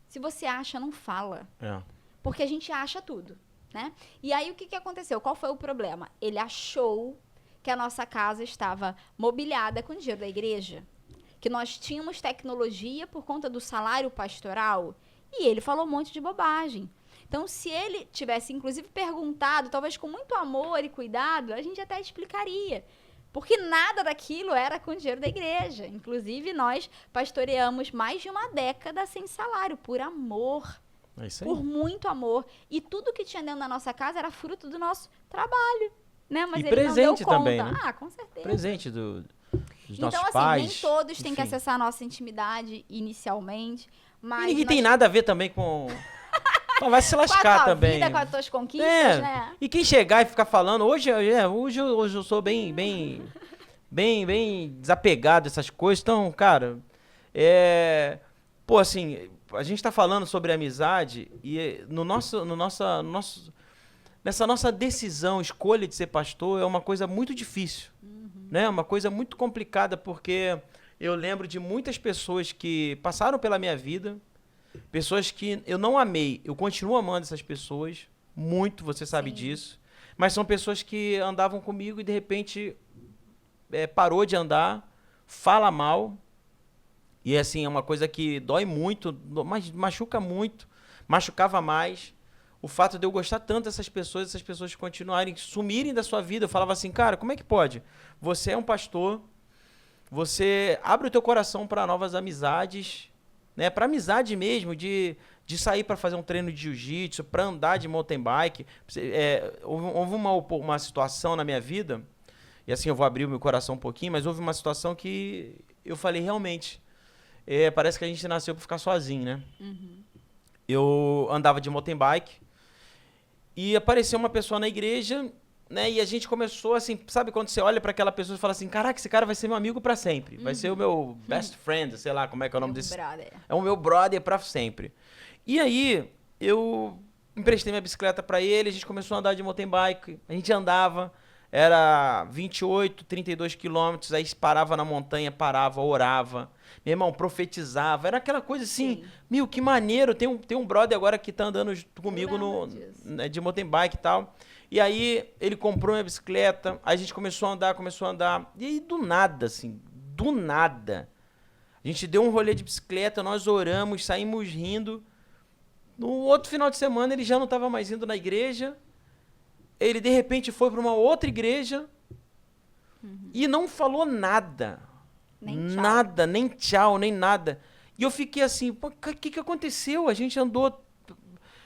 Se você acha, não fala. Porque a gente acha tudo, né? E aí, o que aconteceu? Qual foi o problema? Ele achou que a nossa casa estava mobiliada com dinheiro da igreja, que nós tínhamos tecnologia por conta do salário pastoral, e ele falou um monte de bobagem. Então, se ele tivesse, inclusive, perguntado, talvez com muito amor e cuidado, a gente até explicaria. Porque nada daquilo era com dinheiro da igreja. Inclusive, nós pastoreamos mais de uma década sem salário, por amor. É isso aí. Por muito amor. E tudo que tinha dentro da nossa casa era fruto do nosso trabalho. Né? Mas e ele presente não deu conta. também, né? Ah, com certeza. Presente dos nossos então, assim, pais. nem todos têm que acessar a nossa intimidade inicialmente. Mas e ninguém tem nada a ver também com... vai se lascar com a tua também. Vida, com as tuas conquistas, né? E quem chegar e ficar falando... Hoje eu sou bem desapegado dessas coisas. Então, cara... Pô, assim... A gente tá falando sobre amizade e nessa nossa decisão, escolha de ser pastor, é uma coisa muito difícil, né? Uma coisa muito complicada, porque eu lembro de muitas pessoas que passaram pela minha vida, pessoas que eu não amei, eu continuo amando essas pessoas, muito, você sabe disso, mas são pessoas que andavam comigo e, de repente, parou de andar, fala mal, e, assim, é uma coisa que dói muito, machuca muito, machucava mais. O fato de eu gostar tanto dessas pessoas continuarem, sumirem da sua vida. Eu falava assim, cara, como é que pode? Você é um pastor, você abre o teu coração para novas amizades, né? Para amizade mesmo, de sair para fazer um treino de jiu-jitsu, para andar de mountain bike. Houve uma situação na minha vida, e assim eu vou abrir o meu coração um pouquinho, mas houve uma situação que eu falei, realmente, parece que a gente nasceu para ficar sozinho, né? Eu andava de mountain bike, e apareceu uma pessoa na igreja, né? E a gente começou assim, sabe quando você olha para aquela pessoa e fala assim, caraca, esse cara vai ser meu amigo para sempre. Vai ser o meu best friend, sei lá como é que é o nome desse. Brother. É o meu brother para sempre. E aí, eu emprestei minha bicicleta para ele, a gente começou a andar de mountain bike, a gente andava, era 28, 32 quilômetros, aí parava na montanha, parava, orava. Meu irmão, profetizava. Era aquela coisa assim, meu, que maneiro. Tem um brother agora que tá andando comigo de mountain bike e tal. E aí, ele comprou minha bicicleta, aí a gente começou a andar. E aí, do nada, assim, do nada. A gente deu um rolê de bicicleta, nós oramos, saímos rindo. No outro final de semana, ele já não estava mais indo na igreja. Ele, de repente, foi para uma outra igreja e não falou nada. Nada, nem tchau, nem nada. E eu fiquei assim, pô, o que aconteceu? A gente andou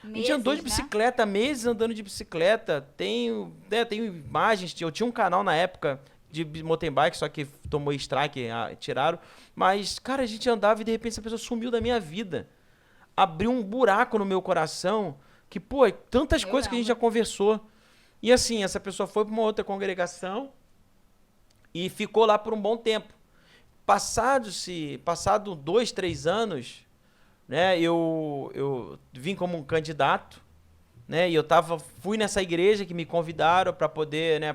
de bicicleta, meses andando de bicicleta. Tenho imagens, eu tinha um canal na época de mountain bike, só que tomou strike, tiraram. Mas, cara, a gente andava e de repente essa pessoa sumiu da minha vida. Abriu um buraco no meu coração, que, pô, tantas coisas que a gente já conversou. E assim, essa pessoa foi para uma outra congregação e ficou lá por um bom tempo. Passado 2, 3 anos, né, eu vim como um candidato, né, e fui nessa igreja que me convidaram para poder, né,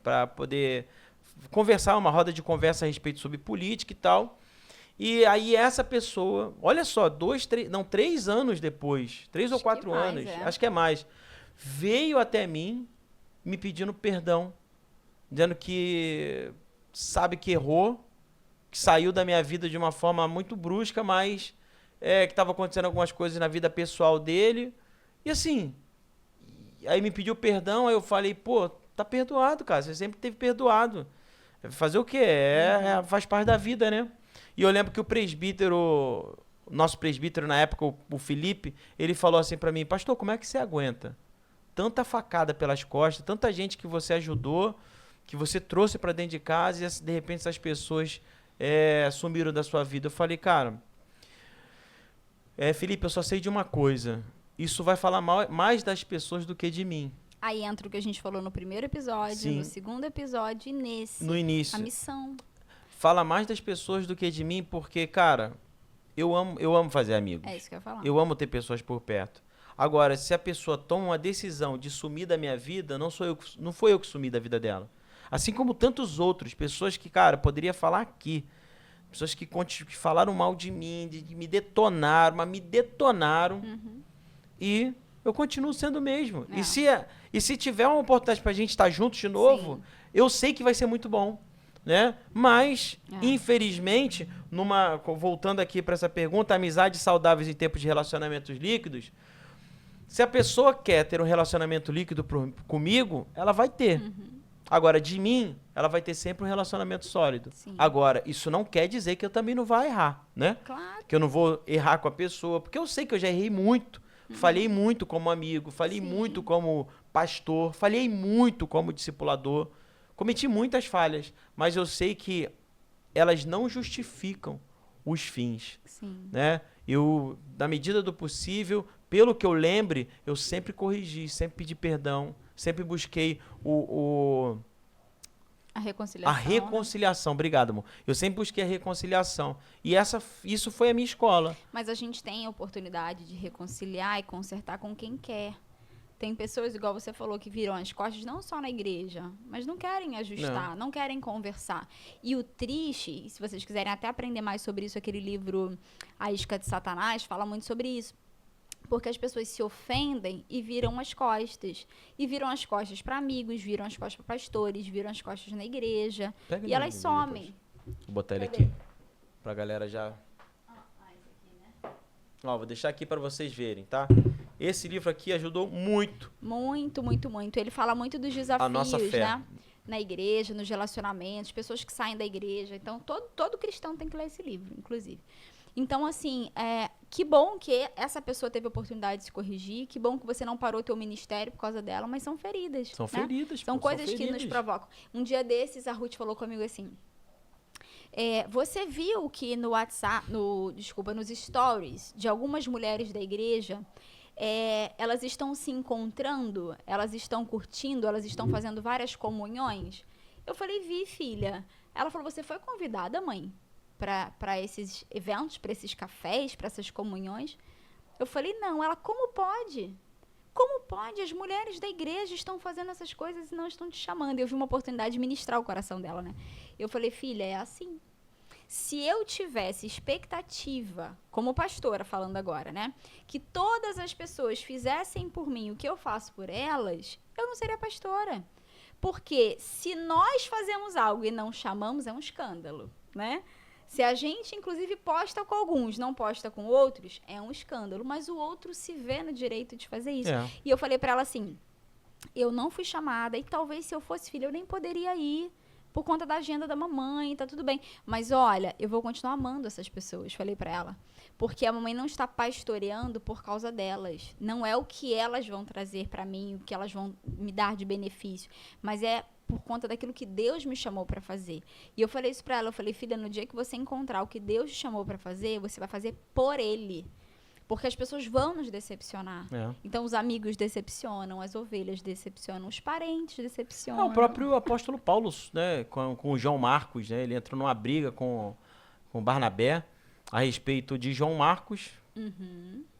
para poder conversar, uma roda de conversa a respeito sobre política e tal. E aí essa pessoa, olha só, 3 anos depois, 3 ou 4 anos, acho que é mais, veio até mim me pedindo perdão, dizendo que sabe que errou, que saiu da minha vida de uma forma muito brusca, mas que estava acontecendo algumas coisas na vida pessoal dele. E assim, aí me pediu perdão, aí eu falei, pô, tá perdoado, cara, você sempre teve perdoado. Fazer o quê? Faz parte da vida, né? E eu lembro que o nosso presbítero na época, o Felipe, ele falou assim pra mim, pastor, como é que você aguenta tanta facada pelas costas, tanta gente que você ajudou, que você trouxe pra dentro de casa e de repente essas pessoas sumiram da sua vida? Eu falei, cara, Felipe, eu só sei de uma coisa, isso vai falar mais das pessoas do que de mim. Aí entra o que a gente falou no primeiro episódio, Sim. no segundo episódio e nesse. No início. A missão. Fala mais das pessoas do que de mim, porque, cara, eu amo fazer amigos. É isso que eu ia falar. Eu amo ter pessoas por perto. Agora, se a pessoa toma uma decisão de sumir da minha vida, não foi eu que sumi da vida dela. Assim como tantos outros, pessoas que, cara, poderia falar aqui. Pessoas que falaram mal de mim, de me detonaram, mas me detonaram. E eu continuo sendo o mesmo. E se tiver uma oportunidade pra gente estar juntos de novo, Sim. eu sei que vai ser muito bom. Né? Mas, infelizmente, voltando aqui para essa pergunta, amizades saudáveis em tempos de relacionamentos líquidos, se a pessoa quer ter um relacionamento líquido comigo, ela vai ter. Agora, de mim, ela vai ter sempre um relacionamento sólido. Sim. Agora, isso não quer dizer que eu também não vá errar, né? Claro. Que eu não vou errar com a pessoa, porque eu sei que eu já errei muito. Falhei muito como amigo, falhei Sim. muito como pastor, falhei muito como discipulador. Cometi muitas falhas, mas eu sei que elas não justificam os fins. Sim. Né? Eu, na medida do possível, pelo que eu lembre, eu sempre corrigi, sempre pedi perdão, sempre busquei a reconciliação. A reconciliação, obrigado, amor. Eu sempre busquei a reconciliação. E isso foi a minha escola. Mas a gente tem a oportunidade de reconciliar e consertar com quem quer. Tem pessoas, igual você falou, que viram as costas não só na igreja, mas não querem ajustar, não querem conversar. E o triste, e se vocês quiserem até aprender mais sobre isso, aquele livro A Isca de Satanás fala muito sobre isso. Porque as pessoas se ofendem e viram as costas. E viram as costas para amigos, viram as costas para pastores, viram as costas na igreja. Pega e elas somem. Vou botar ele aqui, pra galera já... esse aqui, né? Ó, vou deixar aqui para vocês verem, tá? Esse livro aqui ajudou muito. Muito, muito, muito. Ele fala muito dos desafios, a nossa fé. Né? Na igreja, nos relacionamentos, pessoas que saem da igreja. Então, todo cristão tem que ler esse livro, inclusive. Então, assim, que bom que essa pessoa teve a oportunidade de se corrigir, que bom que você não parou teu ministério por causa dela, mas são feridas. São feridas. São coisas que nos provocam. Um dia desses, a Ruth falou comigo assim, você viu que no WhatsApp, nos stories de algumas mulheres da igreja, elas estão se encontrando, elas estão curtindo, elas estão fazendo várias comunhões? Eu falei, vi, filha. Ela falou, você foi convidada, mãe, para esses eventos, para esses cafés, para essas comunhões? Eu falei, não. Ela, como pode? Como pode? As mulheres da igreja estão fazendo essas coisas e não estão te chamando. Eu vi uma oportunidade de ministrar o coração dela, né? Eu falei, filha, é assim. Se eu tivesse expectativa, como pastora falando agora, né? Que todas as pessoas fizessem por mim o que eu faço por elas, eu não seria pastora. Porque se nós fazemos algo e não chamamos, é um escândalo, né? Se a gente, inclusive, posta com alguns, não posta com outros, é um escândalo. Mas o outro se vê no direito de fazer isso. E eu falei pra ela assim, eu não fui chamada e talvez se eu fosse filha eu nem poderia ir por conta da agenda da mamãe, tá tudo bem. Mas olha, eu vou continuar amando essas pessoas, falei pra ela. Porque a mamãe não está pastoreando por causa delas. Não é o que elas vão trazer pra mim, o que elas vão me dar de benefício. Mas é por conta daquilo que Deus me chamou para fazer. E eu falei isso para ela, eu falei, filha, no dia que você encontrar o que Deus te chamou para fazer, você vai fazer por Ele. Porque as pessoas vão nos decepcionar. Então, os amigos decepcionam, as ovelhas decepcionam, os parentes decepcionam. O próprio apóstolo Paulo, né, com o João Marcos, né, ele entrou numa briga com Barnabé a respeito de João Marcos.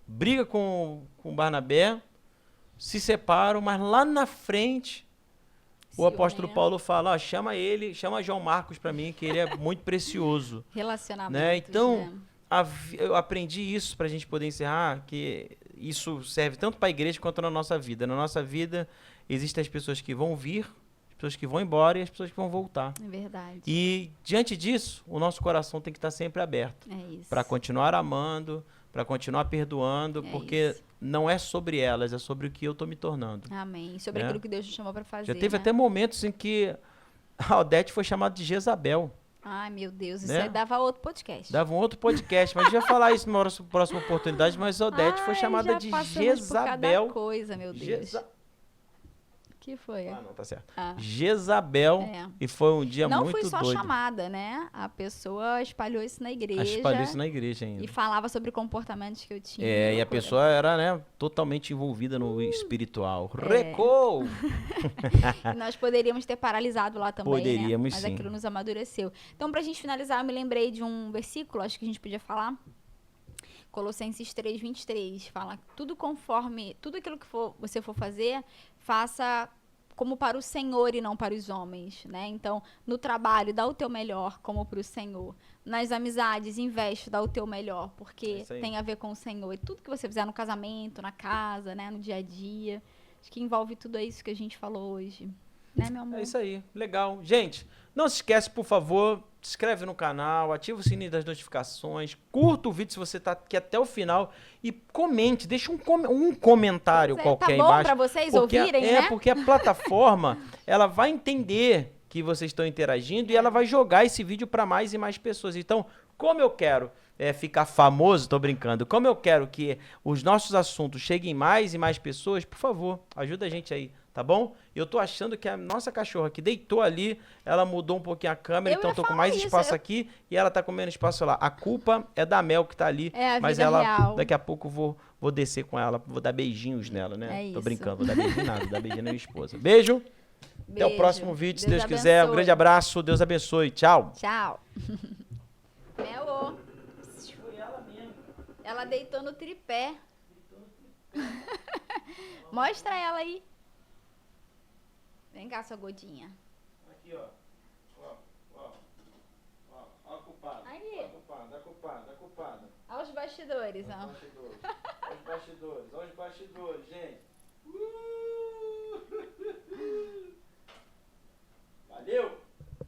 Briga com Barnabé, se separam, mas lá na frente... O apóstolo Paulo fala, chama João Marcos para mim, que ele é muito precioso. Relacionamento. Né? Então, eu aprendi isso para a gente poder encerrar, que isso serve tanto para a igreja quanto na nossa vida. Na nossa vida, existem as pessoas que vão vir, as pessoas que vão embora e as pessoas que vão voltar. É verdade. E, diante disso, o nosso coração tem que estar sempre aberto. Para continuar amando, para continuar perdoando, porque isso. não é sobre elas, é sobre o que eu tô me tornando. Amém. Sobre aquilo que Deus nos chamou para fazer. Já teve até momentos em que a Odete foi chamada de Jezabel. Ai, meu Deus, isso né? aí dava outro podcast. Dava um outro podcast, mas a gente vai falar isso numa próxima oportunidade, mas a Odete foi chamada de Jezabel. Por cada coisa, meu Deus. Que foi? Ah, não, tá certo. Jezabel, e foi um dia muito doido. Não foi só chamada, né? A pessoa espalhou isso na igreja. Espalhou isso na igreja ainda. E falava sobre comportamentos que eu tinha. E a pessoa era, né, totalmente envolvida no espiritual. Recou! Nós poderíamos ter paralisado lá também, Poderíamos, né? Mas sim. aquilo nos amadureceu. Então, pra gente finalizar, eu me lembrei de um versículo, acho que a gente podia falar. Colossenses 3:23, fala tudo aquilo que você for fazer, faça como para o Senhor e não para os homens, né? Então, no trabalho, dá o teu melhor como para o Senhor. Nas amizades, investe, dá o teu melhor, porque tem a ver com o Senhor. E tudo que você fizer no casamento, na casa, né, no dia a dia, acho que envolve tudo isso que a gente falou hoje. Né, meu amor? É isso aí, legal. Gente, não se esquece, por favor, se inscreve no canal, ativa o sininho das notificações, curta o vídeo se você tá aqui até o final e comente, deixa um comentário qualquer tá bom embaixo. Para vocês ouvirem, né? Porque a plataforma, ela vai entender que vocês estão interagindo e ela vai jogar esse vídeo para mais e mais pessoas. Então, como eu quero ficar famoso, tô brincando, como eu quero que os nossos assuntos cheguem mais e mais pessoas, por favor, ajuda a gente aí. Tá bom? Eu tô achando que a nossa cachorra que deitou ali, ela mudou um pouquinho a câmera, então tô com mais espaço aqui e ela tá com menos espaço lá. A culpa é da Mel que tá ali, mas ela real. Daqui a pouco eu vou descer com ela, vou dar beijinhos nela, né? Tô brincando, vou dar beijinho nada, vou dar beijinho na minha esposa. Beijo. Até o próximo vídeo, se Deus quiser. Um grande abraço, Deus abençoe. Tchau. Tchau. Mel, foi ela mesmo. Ela deitou no tripé. Mostra ela aí. Vem cá, sua godinha. Aqui, ó. Ó a culpada. Aí. A culpada. Olha os bastidores, ó. Olha os bastidores, gente. Valeu!